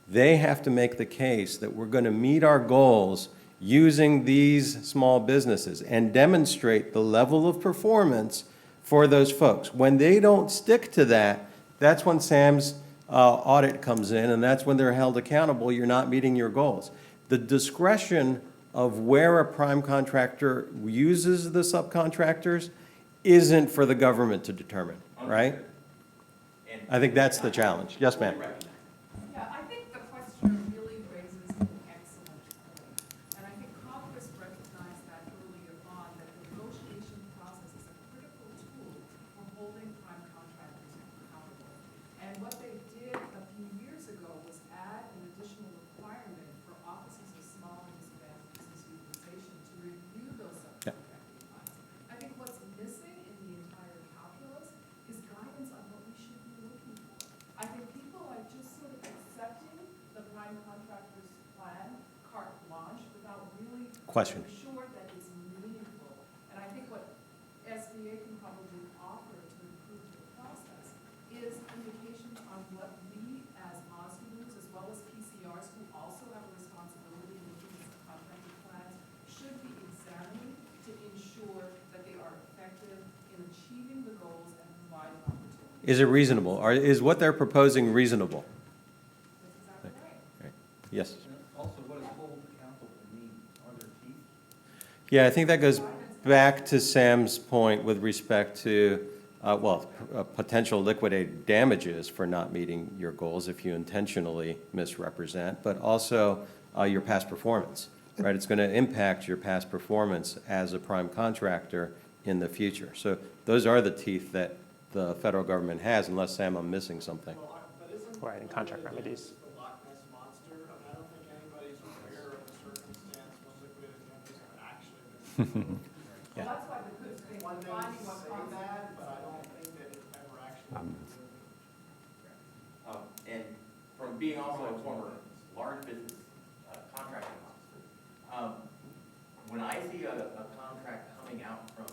They have to make the case that we're going to meet our goals using these small businesses and demonstrate the level of performance for those folks. When they don't stick to that, that's when Sam's audit comes in, and that's when they're held accountable. You're not meeting your goals. The discretion of where a prime contractor uses the subcontractors isn't for the government to determine, right? And I think that's the challenge. Yes, ma'am. Yeah, I think the question really raises an excellent point. And I think Congress recognized that earlier on, that the negotiation process is a critical tool for holding prime contractors accountable. And what they did a few years ago was add an additional requirement for offices of small and disadvantaged business utilization to review those subcontracting plans. I think what's missing in the entire calculus is guidance on what we should be looking for. I think people are just sort of accepting the prime contractor's plan, carte blanche, without really Question. being sure that it's meaningful. And I think what SBA can probably offer to improve the process is indications on what we as OSDUs, as well as PCRs, who also have a responsibility in looking at subcontracting plans, should be examining to ensure that they are effective in achieving the goals and providing opportunities. Is it reasonable? Is what they're proposing reasonable? That's exactly right. Yes. Also, what does hold accountable mean? Are there teeth? Yeah, I think that goes back to Sam's point with respect to, potential liquidated damages for not meeting your goals if you intentionally misrepresent, but also your past performance, right? It's going to impact your past performance as a prime contractor in the future. So those are the teeth that the federal government has, unless, Sam, I'm missing something. But isn't Right, and contract remedies. the Loch Ness Monster? I mean, I don't think anybody's aware of the circumstance when liquidated damages have actually been. Well, that's why the good thing, One day finding what say causes that, but I don't think that it ever actually. And from being also a former large business contracting officer, when I see a contract coming out from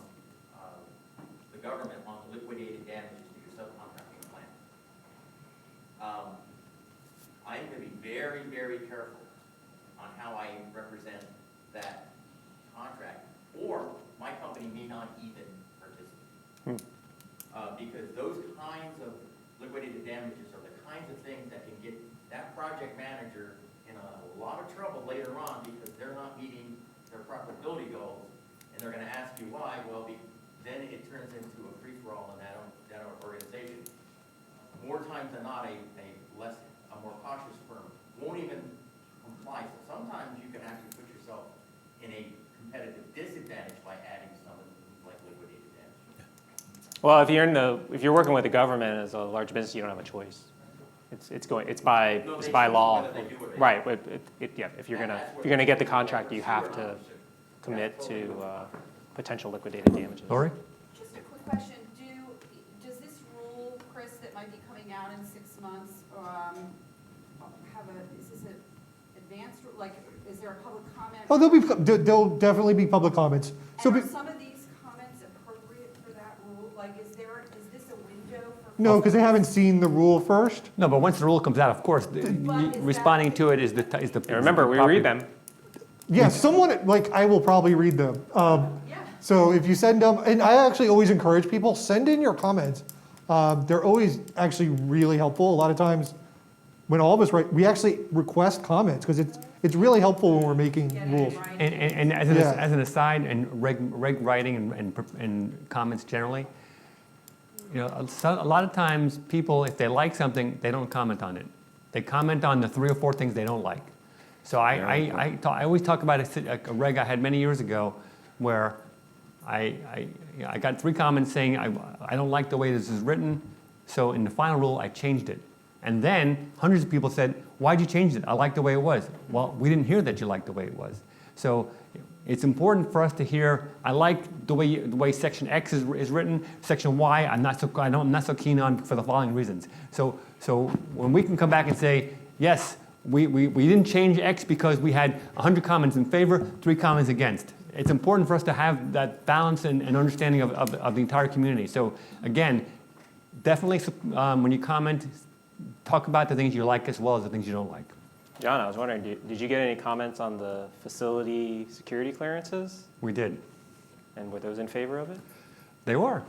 the government on liquidated damages to your subcontracting plan, I'm going to be very, very careful on how I represent that contract, or my company may not even participate. Because those kinds of liquidated damages are the kinds of things that can get that project manager in a lot of trouble later on because they're not meeting their profitability goals, and they're gonna ask you why. Well, then it turns into a free-for-all in that organization. More times than not, a more cautious firm won't even comply. So sometimes you can actually put yourself in a competitive disadvantage by adding someone like liquidated damage. Well, if you're working with the government as a large business, you don't have a choice. It's by law. Whether they do it or not. Right, yeah, if you're gonna get the contract, you have to commit to potential liquidated damages. Lori? Just a quick question, does this rule, Chris, that might be coming out in 6 months, is this an advanced, like, is there a public comment? Oh, there'll definitely be public comments. So, And are some of these comments appropriate for that rule? Like, is this a window for? no, because they haven't seen the rule first. No, but once the rule comes out, of course, responding to it is the. And remember, we read them. Yeah, someone, like, I will probably read them. Yeah. So if you send them, and I actually always encourage people, send in your comments. They're always actually really helpful. A lot of times when all of us write, we actually request comments because it's really helpful when we're making rules. Right. And as an aside, and reg writing and comments generally, you know, a lot of times people, if they like something, they don't comment on it. They comment on the 3 or 4 things they don't like. So I always talk about a reg I had many years ago where I got 3 comments saying I don't like the way this is written, so in the final rule I changed it. And then hundreds of people said, why'd you change it? I like the way it was. Well, we didn't hear that you liked the way it was. So it's important for us to hear, I like the way section X is written, section Y I'm not so keen on for the following reasons. So when we can come back and say, yes, we didn't change X because we had 100 comments in favor, 3 comments against. It's important for us to have that balance and understanding of the entire community. So again, definitely when you comment, talk about the things you like as well as the things you don't like. John, I was wondering, did you get any comments on the facility security clearances? We did. And were those in favor of it? They were.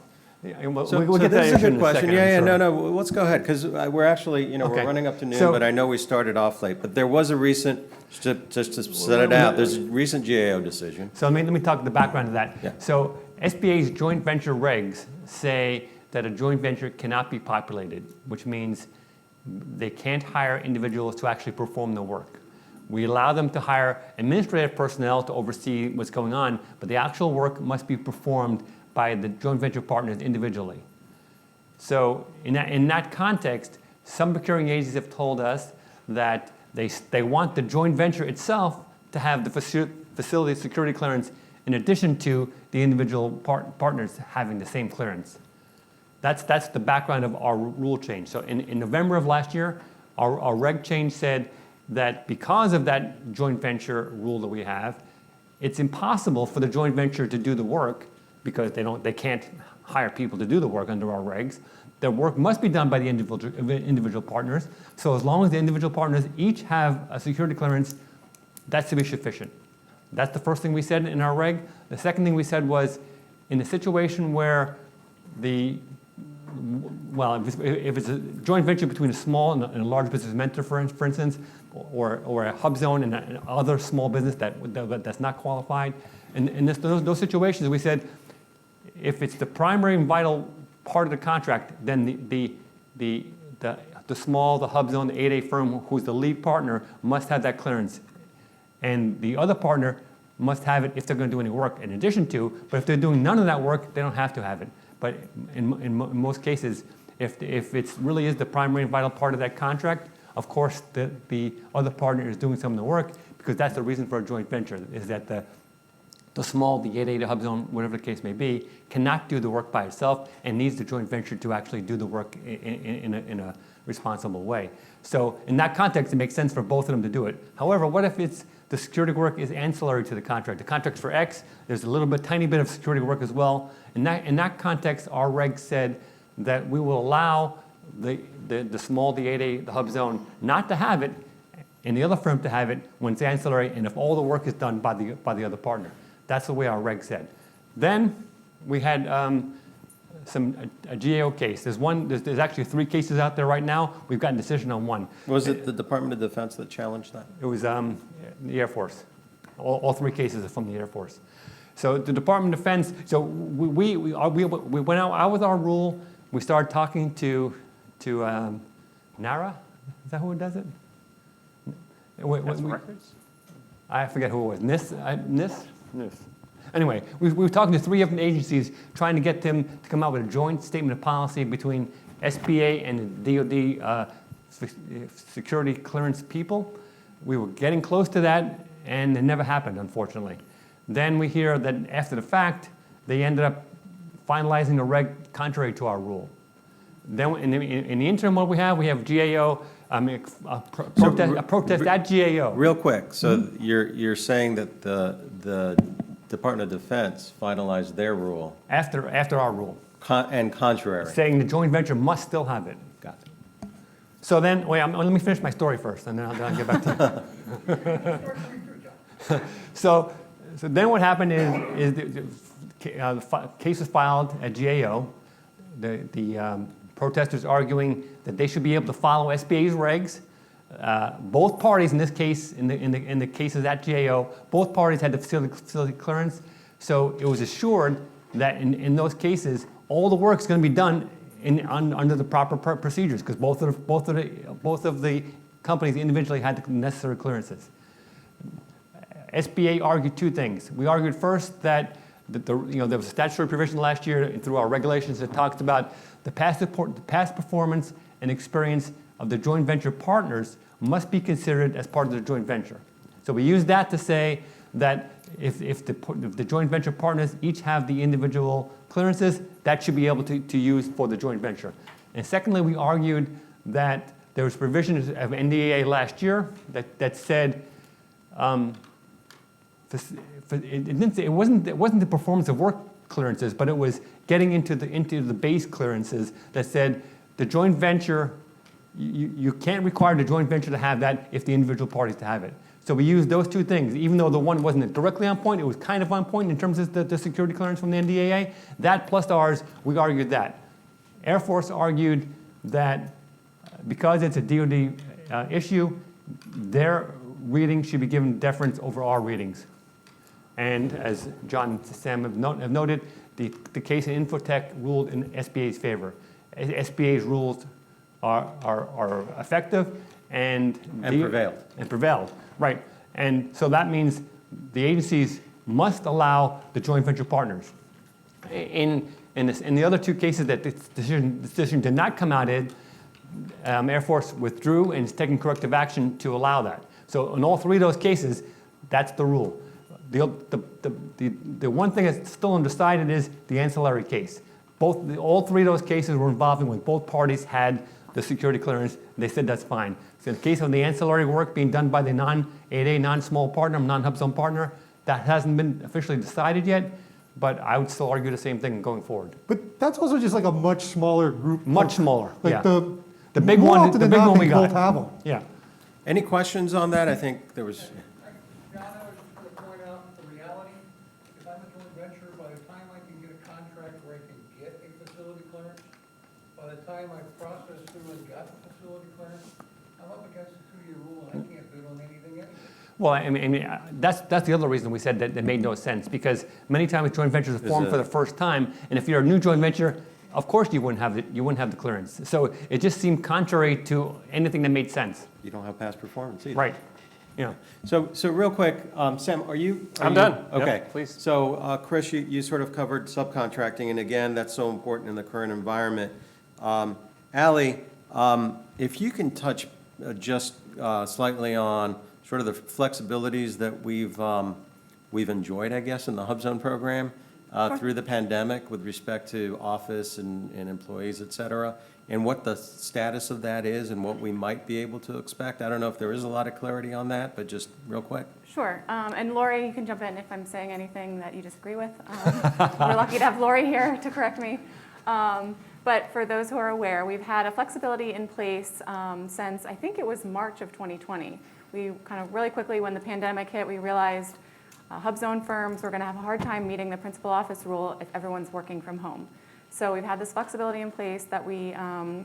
Yeah, and we'll So get to that this is a issue in good a question. second, Yeah, I'm sure. no, let's go ahead, because we're actually, we're Okay. running up to noon, So- but I know we started off late. But there was a recent, just to set it out, there's a recent GAO decision. So let me talk the background of that. Yeah. So SBA's joint venture regs say that a joint venture cannot be populated, which means they can't hire individuals to actually perform the work. We allow them to hire administrative personnel to oversee what's going on, but the actual work must be performed by the joint venture partners individually. So in that context, some procuring agencies have told us that they want the joint venture itself to have the facility security clearance in addition to the individual partners having the same clearance. That's the background of our rule change. So in November of last year, our reg change said that because of that joint venture rule that we have, it's impossible for the joint venture to do the work because they can't hire people to do the work under our regs. The work must be done by the individual partners. So as long as the individual partners each have a security clearance, that should be sufficient. That's the first thing we said in our reg. The second thing we said was in a situation where if it's a joint venture between a small and a large business mentor, for instance, or a HUBZone and other small business that's not qualified, in those situations, we said if it's the primary and vital part of the contract, then the small, the HUBZone, the 8A firm who's the lead partner must have that clearance, and the other partner must have it if they're going to do any work in addition to. But if they're doing none of that work, they don't have to have it. But in most cases, if it really is the primary and vital part of that contract, of course the other partner is doing some of the work, because that's the reason for a joint venture, is that the small, the 8A, the HUBZone, whatever the case may be, cannot do the work by itself and needs the joint venture to actually do the work in a responsible way. So in that context, it makes sense for both of them to do it. However, what if the security work is ancillary to the contract? The contract's for X, there's a tiny bit of security work as well. In that context, our reg said that we will allow the small, the 8A, the HUBZone not to have it, and the other firm to have it when it's ancillary, and if all the work is done by the other partner. That's the way our reg said. Then we had a GAO case. There's actually 3 cases out there right now. We've gotten a decision on one. Was it the Department of Defense that challenged that? It was the Air Force. All 3 cases are from the Air Force. So the Department of Defense, so we went out with our rule. We started talking to NARA. Is that who does it? That's records? I forget who it was. NIST? Anyway, we were talking to 3 different agencies trying to get them to come out with a joint statement of policy between SBA and the DoD security clearance people. We were getting close to that, and it never happened, unfortunately. Then we hear that after the fact, they ended up finalizing a reg contrary to our rule. Then in the interim, what we have GAO, a protest at GAO. Real quick, so you're saying that the Department of Defense finalized their rule After our rule. and contrary. Saying the joint venture must still have it. Got it. So then, let me finish my story first, and then I'll get back to you. So then what happened is the case was filed at GAO. The protesters arguing that they should be able to follow SBA's regs. Both parties in this case, in the cases at GAO, both parties had the facility clearance. So it was assured that in those cases, all the work is going to be done under the proper procedures, because both of the companies individually had the necessary clearances. SBA argued 2 things. We argued first that there was a statutory provision last year through our regulations that talks about the past performance and experience of the joint venture partners must be considered as part of the joint venture. So we use that to say that if the joint venture partners each have the individual clearances, that should be able to use for the joint venture. And secondly, we argued that there was provisions of NDAA last year that said it wasn't the performance of work clearances, but it was getting into the base clearances that said the joint venture, you can't require the joint venture to have that if the individual parties to have it. So we used those 2 things. Even though the one wasn't directly on point, it was kind of on point in terms of the security clearance from the NDAA. That plus ours, we argued that. Air Force argued that because it's a DoD issue, their reading should be given deference over our readings. And as John and Sam have noted, the case in Infotech ruled in SBA's favor. SBA's rules are effective and prevailed. Right. And so that means the agencies must allow the joint venture partners. In the other 2 cases that this decision did not come out in, Air Force withdrew and is taking corrective action to allow that. So in all 3 of those cases, that's the rule. The one thing that's still undecided is the ancillary case. All 3 of those cases were involving when both parties had the security clearance. They said that's fine. So in the case of the ancillary work being done by the non-8A, non-small partner, non-HUBZone partner, that hasn't been officially decided yet, but I would still argue the same thing going forward. But that's also just like a much smaller group. Much smaller, like yeah. The big more one, often the than big not, one they we got. both have them. Yeah. Any questions on that? I think there was. John, I was just going to point out the reality, if I'm a joint venture, by the time I can get a contract where I can get a facility clearance, by the time I process through and got the facility clearance, I'm up against the 2-year rule and I can't bid on anything anyway. Well, I mean, that's the other reason we said that it made no sense, because many times joint ventures are formed for the first time, and if you're a new joint venture, of course you wouldn't have the clearance. So it just seemed contrary to anything that made sense. You don't have past performance either. Right. Yeah. So real quick, Sam, are you? I'm done. Okay. Yep, please. So Chris, you sort of covered subcontracting, and again, that's so important in the current environment. Ally, if you can touch just slightly on sort of the flexibilities that we've enjoyed, I guess, in the HUBZone program through the pandemic with respect to office and employees, et cetera, and what the status of that is and what we might be able to expect. I don't know if there is a lot of clarity on that, but just real quick. Sure. And Lori, you can jump in if I'm saying anything that you disagree with. We're lucky to have Lori here to correct me. But for those who are aware, we've had a flexibility in place since I think it was March of 2020. We kind of really quickly, when the pandemic hit, we realized HUBZone firms were going to have a hard time meeting the principal office rule if everyone's working from home. So we've had this flexibility in place that we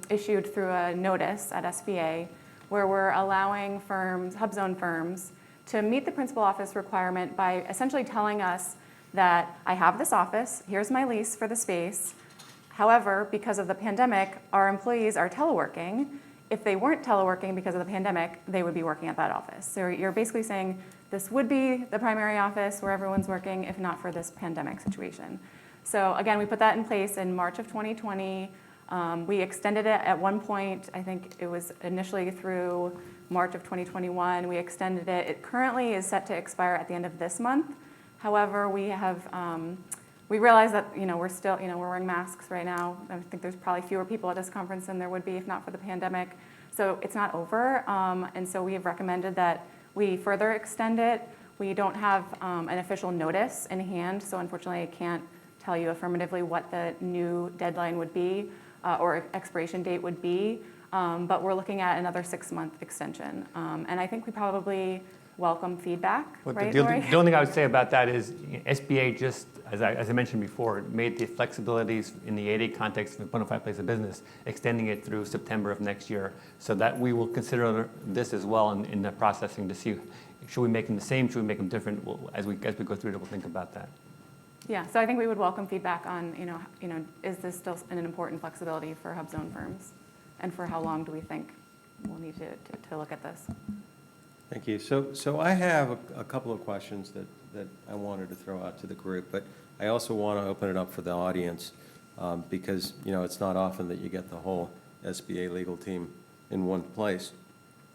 issued through a notice at SBA, where we're allowing firms, HUBZone firms, to meet the principal office requirement by essentially telling us that I have this office, here's my lease for the space. However, because of the pandemic, our employees are teleworking. If they weren't teleworking because of the pandemic, they would be working at that office. So you're basically saying this would be the primary office where everyone's working, if not for this pandemic situation. So again, we put that in place in March of 2020. We extended it at one point. I think it was initially through March of 2021. We extended it. It currently is set to expire at the end of this month. However, we have we realize that we're still we're wearing masks right now. I think there's probably fewer people at this conference than there would be if not for the pandemic. So it's not over, and so we have recommended that we further extend it. We don't have an official notice in hand, so unfortunately I can't tell you affirmatively what the new deadline would be or expiration date would be, but we're looking at another 6-month extension. And I think we probably welcome feedback, right, Lori? The only thing I would say about that is SBA just, as I mentioned before, made the flexibilities in the 8A context of a bona fide place of business, extending it through September of next year, so that we will consider this as well in the processing to see, should we make them the same, should we make them different? As we go through it, we'll think about that. Yeah, so I think we would welcome feedback on, is this still an important flexibility for HUBZone firms? And for how long do we think we'll need to look at this? Thank you. So I have a couple of questions that I wanted to throw out to the group, but I also want to open it up for the audience because, it's not often that you get the whole SBA legal team in one place.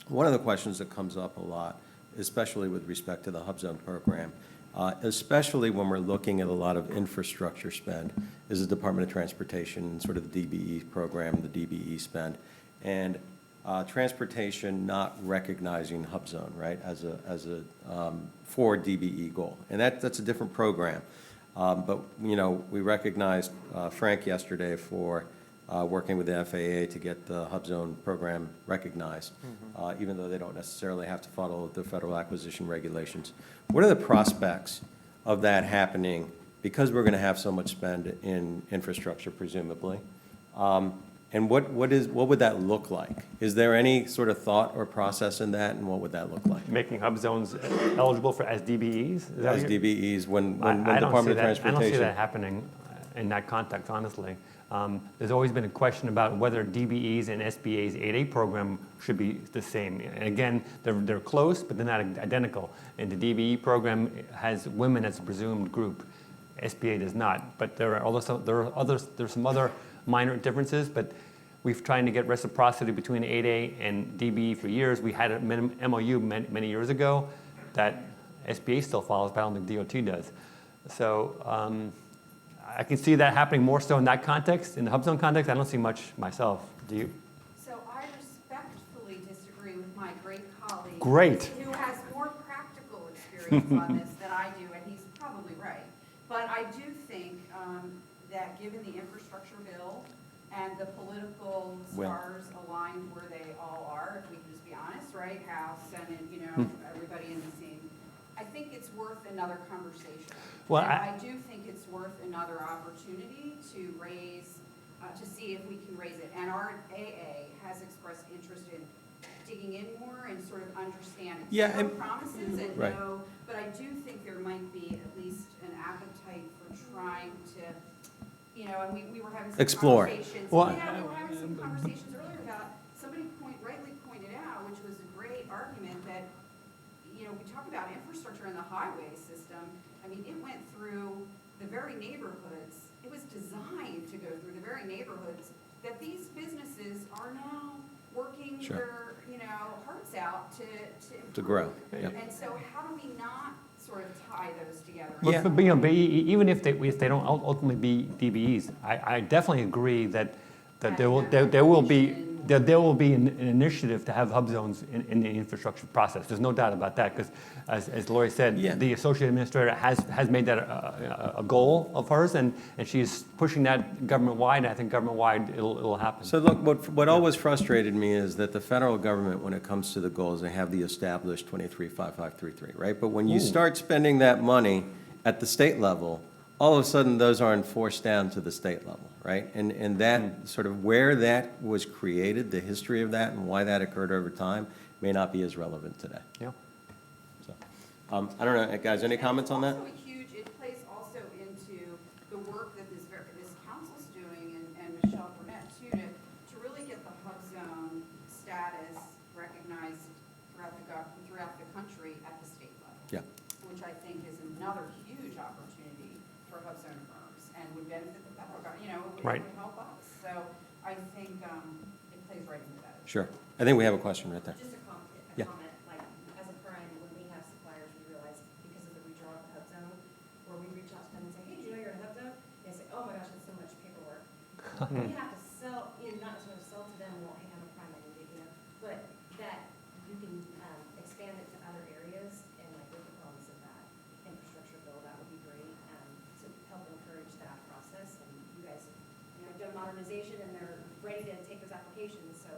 One of the questions that comes up a lot, especially with respect to the HUBZone program, especially when we're looking at a lot of infrastructure spend, is the Department of Transportation and sort of the DBE program, the DBE spend. And transportation not recognizing HUBZone, right, as a for DBE goal, and that's a different program. But we recognized Frank yesterday for working with the FAA to get the HUBZone program recognized, even though they don't necessarily have to follow the federal acquisition regulations. What are the prospects of that happening? Because we're going to have so much spend in infrastructure, presumably. And what would that look like? Is there any sort of thought or process in that, and what would that look like? Making HUBZones eligible for as DBEs? Is that As DBEs when I don't Department of see that. Transportation. I don't see that happening in that context, honestly. There's always been a question about whether DBEs and SBA's 8A program should be the same. And again, they're close, but they're not identical. And the DBE program has women as a presumed group. SBA does not. But there's some other minor differences, but we've tried to get reciprocity between 8A and DBE for years. We had a MOU many years ago that SBA still follows, but I don't think DOT does. So I can see that happening more so in that context. In the HUBZone context, I don't see much myself. Do you? So I respectfully disagree with my great colleague. Great. Who has more practical experience on this than I do, and he's probably right. But I do think that given the infrastructure bill and the political stars aligned where they all are, if we can just be honest, right? House, Senate, everybody in the same. I think it's worth another conversation. Well, and I do think it's worth another opportunity to raise, to see if we can raise it. And our AA has expressed interest in digging in more and sort of understanding. Yeah, no promises and right. no, but I do think there might be at least an appetite for trying to, and we were having some Explore. conversations. Well, Yeah, we were having some conversations earlier about, somebody rightly pointed out, which was a great argument, that, we talk about infrastructure in the highway system. I mean, it went through the very neighborhoods. It was designed to go through the very neighborhoods that these businesses are now working Sure. their, hearts out to To grow. improve. Yep. And so how do we not sort of tie those together? Yeah. But even if they don't ultimately be DBEs, I definitely agree that there will be an initiative to have HUBZones in the infrastructure process. There's no doubt about that, because as Lori said, Yeah. the associate administrator has made that a goal of hers, and she's pushing that government-wide, and I think government-wide it'll happen. So look, what always frustrated me is that the federal government, when it comes to the goals, they have the established 235533, right? But when you start spending that money at the state level all of a sudden, those are enforced down to the state level, right? And that, sort of where that was created, the history of that and why that occurred over time may not be as relevant today. Yeah. So, I don't know, guys, any comments on that? It's also a huge, it plays also into the work that this council's doing, and Michelle Burnett too, to really get the HUBZone status recognized throughout the country at the state level. Yeah. Which I think is another huge opportunity for HUBZone firms and would benefit the federal government, it Right. would help us. So I think it plays right into that. Sure. I think we have a question right there. Just a Yeah. comment, like, as a prime, when we have suppliers, we realize because of the redraw of the HUBZone, where we reach out to them and say, hey, do you know you're in a HUBZone? They say, oh my gosh, it's so much paperwork. We have to sell, not necessarily sell to them, well, hey, I'm a prime, I need it, but that you can expand it to other areas, and like with the promise of that infrastructure bill, that would be great, to help encourage that process. And you guys have done modernization, and they're ready to take those applications, so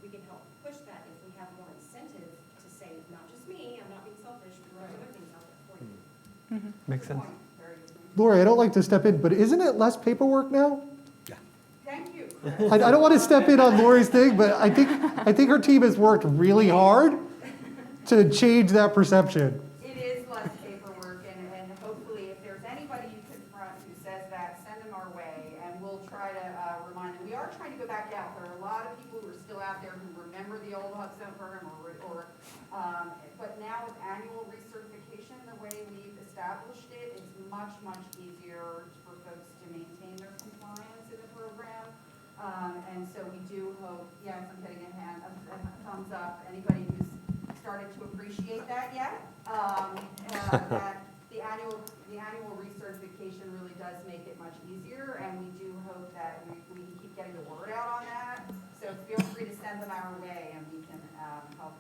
we can help push that if we have more incentive to say, not just me, I'm not being selfish, but there's other things out there for you. Makes sense. Point. Very good point. Lori, I don't like to step in, but isn't it less paperwork now? Thank you. I don't want to step in on Lori's thing, but I think her team has worked really hard to change that perception. It is less paperwork, and hopefully if there's anybody you confront who says that, send them our way, and we'll try to remind them. We are trying to go back out. There are a lot of people who are still out there who remember the old HUBZone program, but now with annual recertification, the way we've established it, it's much, much easier for folks to maintain their compliance in the program. And so we do hope, yes, I'm getting a thumbs up, anybody who's started to appreciate that yet, that the annual recertification really does make it much easier, and we do hope that we can keep getting the word out on that. So feel free to send them our way, and we can help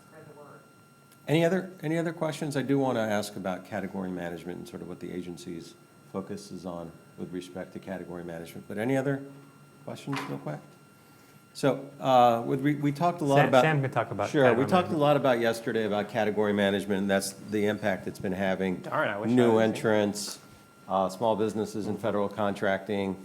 spread the word. Any other questions? I do want to ask about category management and sort of what the agency's focus is on with respect to category management. But any other questions real quick? So we talked a lot about. Sam can talk about. Sure, we category talked a lot about yesterday about category management, and that's the impact it's been having. Darn, I wish I New was here. entrants, small businesses and federal contracting.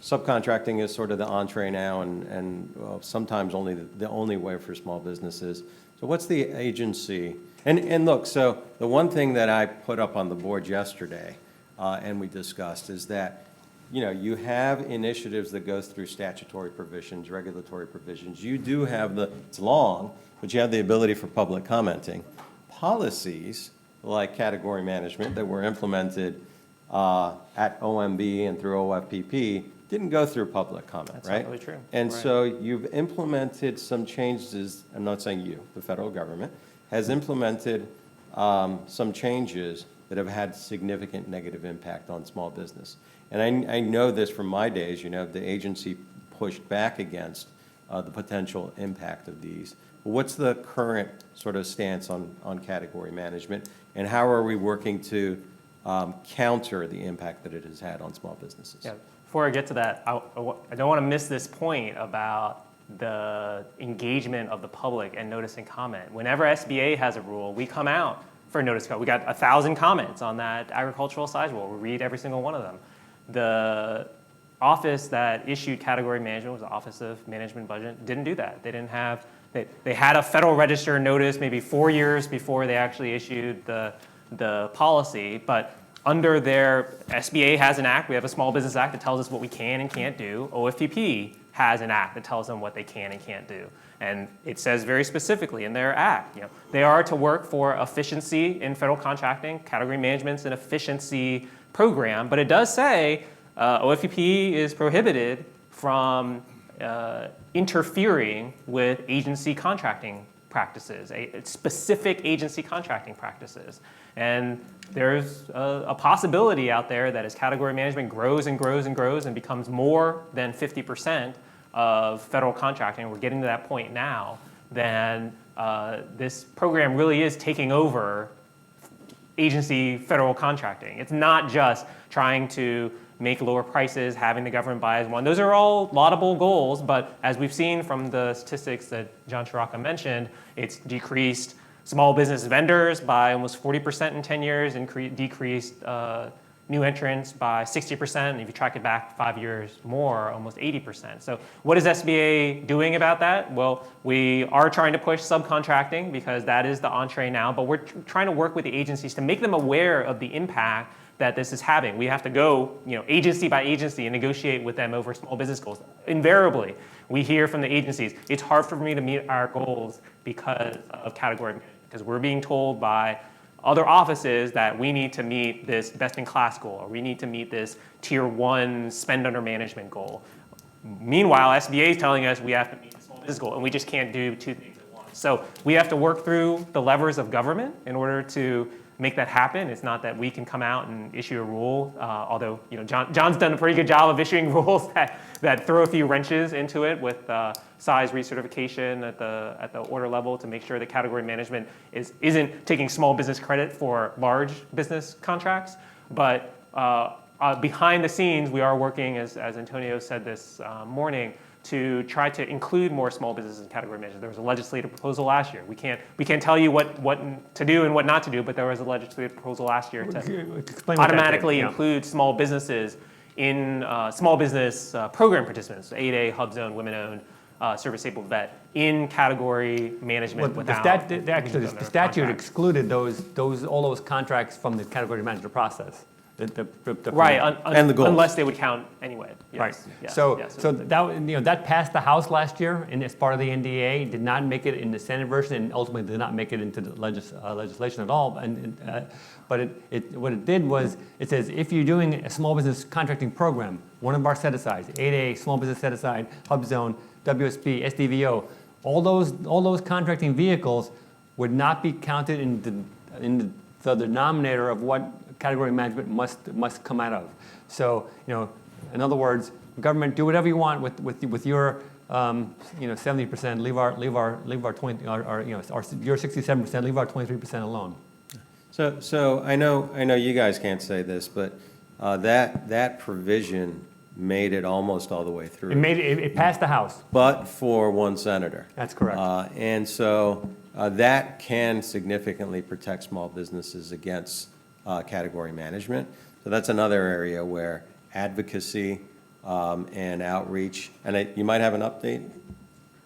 Subcontracting is sort of the entree now, and well, sometimes only the only way for small businesses. So what's the agency? And look, so the one thing that I put up on the board yesterday, and we discussed, is that you have initiatives that goes through statutory provisions, regulatory provisions. You do have it's long, but you have the ability for public commenting. Policies like category management that were implemented at OMB and through OFPP didn't go through public comment, That's right? not really true. And Right. so you've implemented some changes, I'm not saying you, the federal government, has implemented some changes that have had significant negative impact on small business. And I know this from my days, the agency pushed back against the potential impact of these. What's the current sort of stance on category management, and how are we working to counter the impact that it has had on small businesses? Yeah. Before I get to that, I don't want to miss this point about the engagement of the public and notice and comment. Whenever SBA has a rule, we come out for notice. We got 1,000 comments on that agricultural size rule. We read every single one of them. The office that issued category management was the Office of Management and Budget. Didn't do that. They didn't have. They had a Federal Register notice maybe 4 years before they actually issued the policy, but under their SBA has an act. We have a Small Business Act that tells us what we can and can't do. OFPP has an act that tells them what they can and can't do. And it says very specifically in their act, they are to work for efficiency in federal contracting. Category management's an efficiency program, but it does say OFPP is prohibited from interfering with agency contracting practices, specific agency contracting practices. And there's a possibility out there that as category management grows and grows and grows and becomes more than 50% of federal contracting, we're getting to that point now, then this program really is taking over agency federal contracting. It's not just trying to make lower prices, having the government buy as one. Those are all laudable goals, but as we've seen from the statistics that John Chiraka mentioned, it's decreased small business vendors by almost 40% in 10 years, and decreased new entrants by 60%, and if you track it back 5 years more, almost 80%. So what is SBA doing about that? Well, we are trying to push subcontracting because that is the entree now, but we're trying to work with the agencies to make them aware of the impact that this is having. We have to go, agency by agency and negotiate with them over small business goals. Invariably, we hear from the agencies, it's hard for me to meet our goals because of category management, because we're being told by other offices that we need to meet this best-in-class goal, or we need to meet this tier 1 spend under management goal. Meanwhile, SBA is telling us we have to meet the small business goal, and we just can't do two things at once. So we have to work through the levers of government in order to make that happen. It's not that we can come out and issue a rule, although John's done a pretty good job of issuing rules that throw a few wrenches into it with size recertification at the order level to make sure that category management isn't taking small business credit for large business contracts. But behind the scenes, we are working, as Antonio said this morning, to try to include more small businesses in category management. There was a legislative proposal last year. We can't tell you what to do and what not to do, but there was a legislative proposal last year to automatically include small businesses in small business program participants, 8A, HUBZone, women-owned, service-able vet, in category management without. The statute excluded all those contracts from the category management process. Right, and the goals. Unless they would count anyway. Yes. Right. Yes. So, yes. so that passed the House last year, and as part of the NDA, did not make it in the Senate version, and ultimately did not make it into the legislation at all. But what it did was, it says if you're doing a small business contracting program, one of our set-asides, 8A, small business set-aside, HUBZone, WSB, SDVO, all those contracting vehicles would not be counted in the denominator of what category management must come out of. So, in other words, government, do whatever you want with your 70%. Leave our 20, your 67%. Leave our 23% alone. So I know you guys can't say this, but that provision made it almost all the way through. It passed the House, but for one senator. That's correct. And so that can significantly protect small businesses against category management. So that's another area where advocacy and outreach, and you might have an update.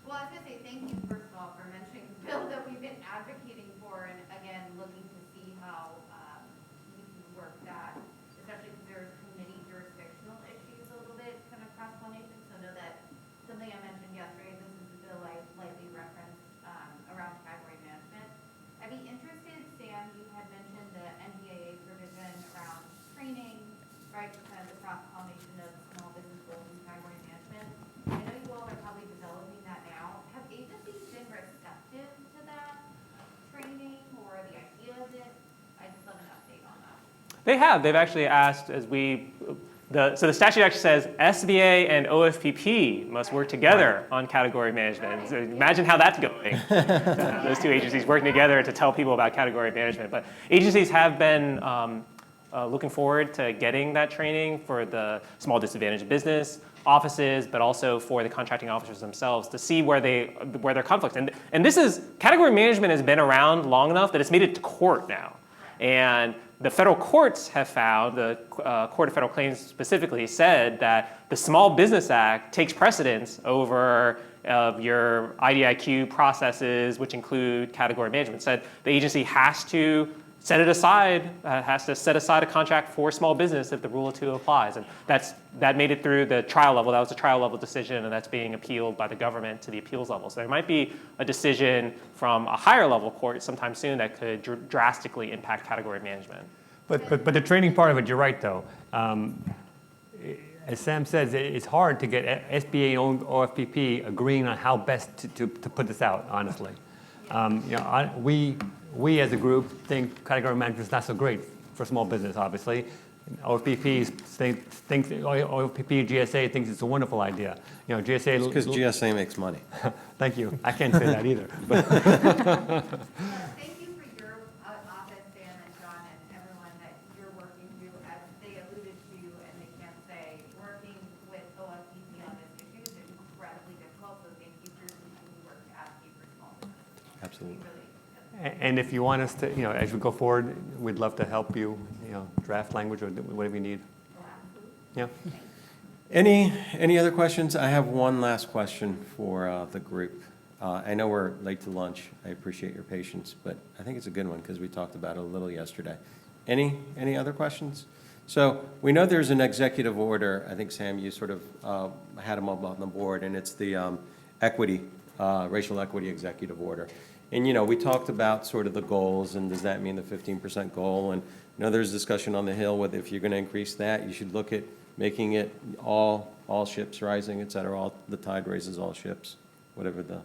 Well, I was going to say thank you, first of all, for mentioning the bill that we've been advocating for, and again, looking to see how we can work that, especially because there's committee jurisdictional issues a little bit kind of cross-pollination. So I know that something I mentioned yesterday, this is the bill I lightly referenced around category management. I'd be interested, Sam, you had mentioned the NDAA provision around training, right, kind of the cross-pollination of small business goals and category management. I know you all are probably developing that now. Have agencies been receptive to that training or the idea of it? I'd just love an update on that. They have. They've actually asked so the statute actually says SBA and OFPP must work together on category management. So imagine how that's going. Those two agencies working together to tell people about category management. But agencies have been looking forward to getting that training for the small disadvantaged business offices, but also for the contracting officers themselves to see where their conflicts. And category management has been around long enough that it's made it to court now. And the federal courts have found, the Court of Federal Claims specifically said that the Small Business Act takes precedence over your IDIQ processes, which include category management. Said the agency has to set it aside, has to set aside a contract for small business if the Rule of 2 applies. And that made it through the trial level. That was a trial level decision, and that's being appealed by the government to the appeals level. So there might be a decision from a higher level court sometime soon that could drastically impact category management. But the training part of it, you're right though. As Sam says, it's hard to get SBA and OFPP agreeing on how best to put this out, honestly. We as a group think category management is not so great for small business, obviously. OFPP GSA thinks it's a wonderful idea. GSA. It's because GSA makes money. Thank you. I can't say that either. Thank you for your office, Sam and John, and everyone that you're working through. As they alluded to, and they can't say, working with OFPP on this issue is incredibly difficult. So thank you for your continued work to advocate for small businesses. Absolutely. We really And if you want us to, as we go forward, we'd love to help you, draft language or whatever you need. Yeah. Any other questions? I have one last question for the group. I know we're late to lunch. I appreciate your patience, but I think it's a good one because we talked about it a little yesterday. Any other questions? So we know there's an executive order. I think, Sam, you sort of had them up on the board, and it's the racial equity executive order. And, we talked about sort of the goals, and does that mean the 15% goal? And there's discussion on the Hill whether if you're going to increase that, you should look at making it all ships rising, et cetera, all the tide raises all ships, whatever the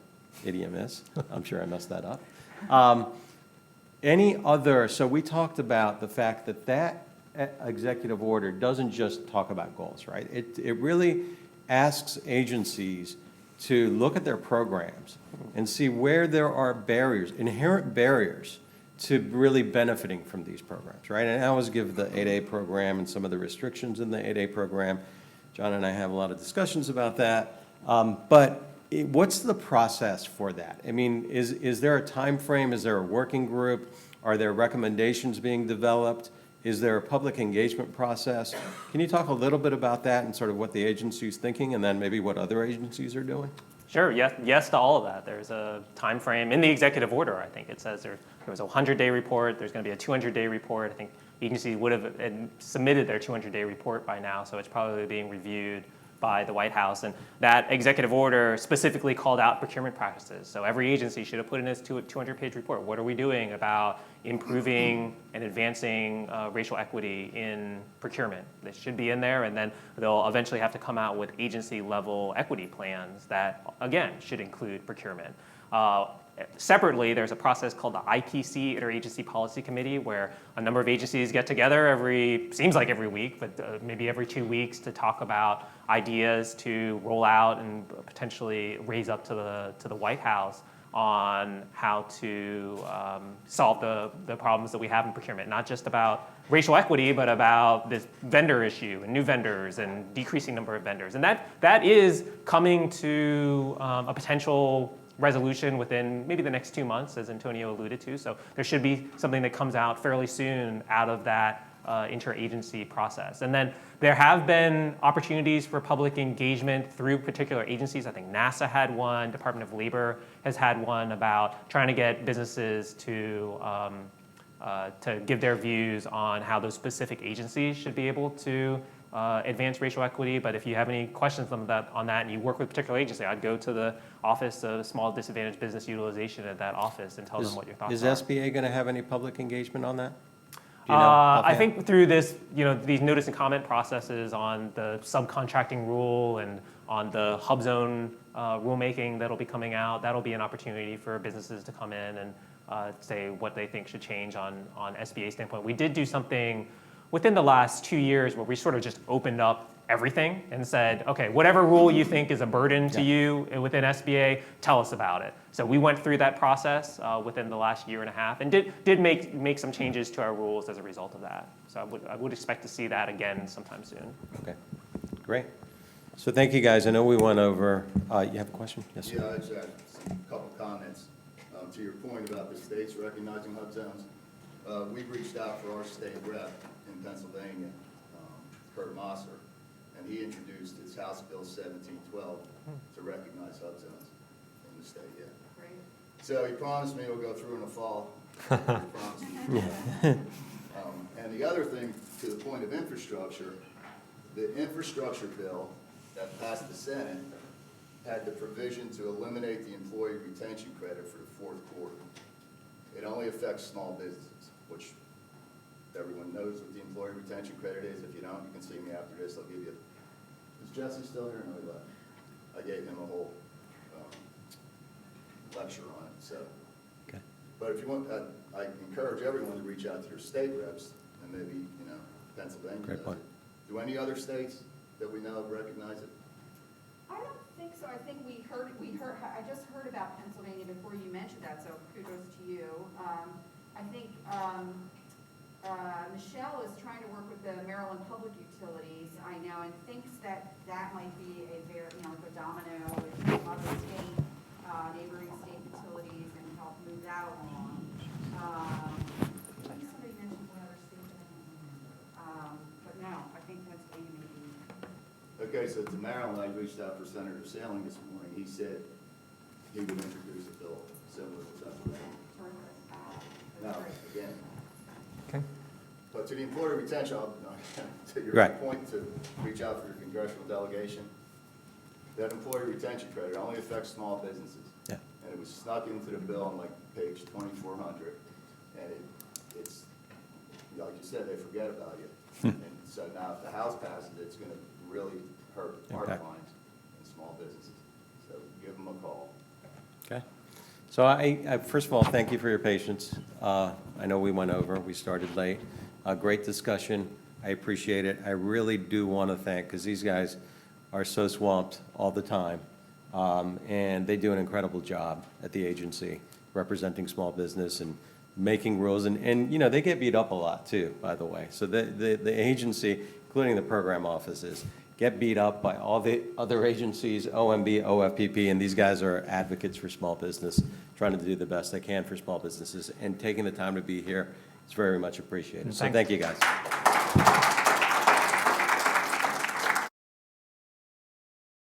idiom is. I'm sure I messed that up. So we talked about the fact that executive order doesn't just talk about goals, right? It really asks agencies to look at their programs and see where there are barriers, inherent barriers to really benefiting from these programs, right? And I always give the 8A program and some of the restrictions in the 8A program. John and I have a lot of discussions about that. But what's the process for that? I mean, is there a time frame? Is there a working group? Are there recommendations being developed? Is there a public engagement process? Can you talk a little bit about that and sort of what the agency is thinking and then maybe what other agencies are doing? Sure, yes to all of that. There's a time frame in the executive order. I think it says there was a 100-day report. There's going to be a 200-day report. I think agencies would have submitted their 200-day report by now, so it's probably being reviewed by the White House. And that executive order specifically called out procurement practices. So every agency should have put in its 200-page report. What are we doing about improving and advancing racial equity in procurement? This should be in there, and then they'll eventually have to come out with agency-level equity plans that, again, should include procurement. Separately, there's a process called the IPC, Interagency Policy Committee, where a number of agencies get together seems like every week, but maybe every 2 weeks to talk about ideas to roll out and potentially raise up to the White House on how to solve the problems that we have in procurement, not just about racial equity, but about this vendor issue and new vendors and decreasing number of vendors. And that is coming to a potential resolution within maybe the next 2 months, as Antonio alluded to. So there should be something that comes out fairly soon out of that interagency process. And then there have been opportunities for public engagement through particular agencies. I think NASA had one, Department of Labor has had one about trying to get businesses to give their views on how those specific agencies should be able to advance racial equity. But if you have any questions on that and you work with a particular agency, I'd go to the Office of Small Disadvantaged Business Utilization at that office and tell them what your thoughts are. Is SBA going to have any public engagement on that? I think through this, these notice and comment processes on the subcontracting rule and on the HUBZone rulemaking that'll be coming out, that'll be an opportunity for businesses to come in and say what they think should change on SBA standpoint. We did do something within the last 2 years where we sort of just opened up everything and said, okay, whatever rule you think is a burden to you within SBA, tell us about it. So we went through that process within the last year and a half and did make some changes to our rules as a result of that. So I would expect to see that again sometime soon. Okay, great. So thank you, guys. I know we went over. You have a question? Yes, sir. Yeah, I just had a couple comments. To your point about the states recognizing HUB zones, we've reached out for our state rep in Pennsylvania, Kurt Mosser, and he introduced his House Bill 1712 to recognize HUB zones in the state. Yeah. Great. So he promised me it'll go through in the fall. He promised me. And the other thing, to the point of infrastructure, the infrastructure bill that passed the Senate had the provision to eliminate the employee retention credit for the fourth quarter. It only affects small businesses, which everyone knows what the employee retention credit is. If you don't, you can see me after this. I'll give you. Is Jesse still here? No, he left. I gave him a whole lecture on it. So, okay. But if you want, I encourage everyone to reach out to your state reps, and maybe Pennsylvania Great does point. it. Do any other states that we know of recognize it? I don't think so. I think we heard, I just heard about Pennsylvania before you mentioned that, so kudos to you. I think Michelle is trying to work with the Maryland Public Utilities, I know, and thinks that might be a very, like a domino with other state, neighboring state utilities and help move that along. Okay, so to Maryland, I reached out for Senator Sailing this morning. He said he would introduce a bill similar to Pennsylvania. Now, again, Okay. but to the employee retention, to your Right. point to reach out for your congressional delegation, that employee retention credit only affects small businesses. Yeah. And it was snuck into the bill on like page 2400. And it's, like you said, they forget about you. And so now if the House passes, it's going to really hurt our Okay. clients and small businesses. So give them a call. Okay. So I first of all, thank you for your patience. I know we went over, we started late. Great discussion. I appreciate it. I really do want to thank, because these guys are so swamped all the time. And they do an incredible job at the agency, representing small business and making rules. And you know, they get beat up a lot too, by the way. So the agency, including the program offices, get beat up by all the other agencies, OMB, OFPP, and these guys are advocates for small business, trying to do the best they can for small businesses. And taking the time to be here is very much appreciated. So Thanks. thank you, guys.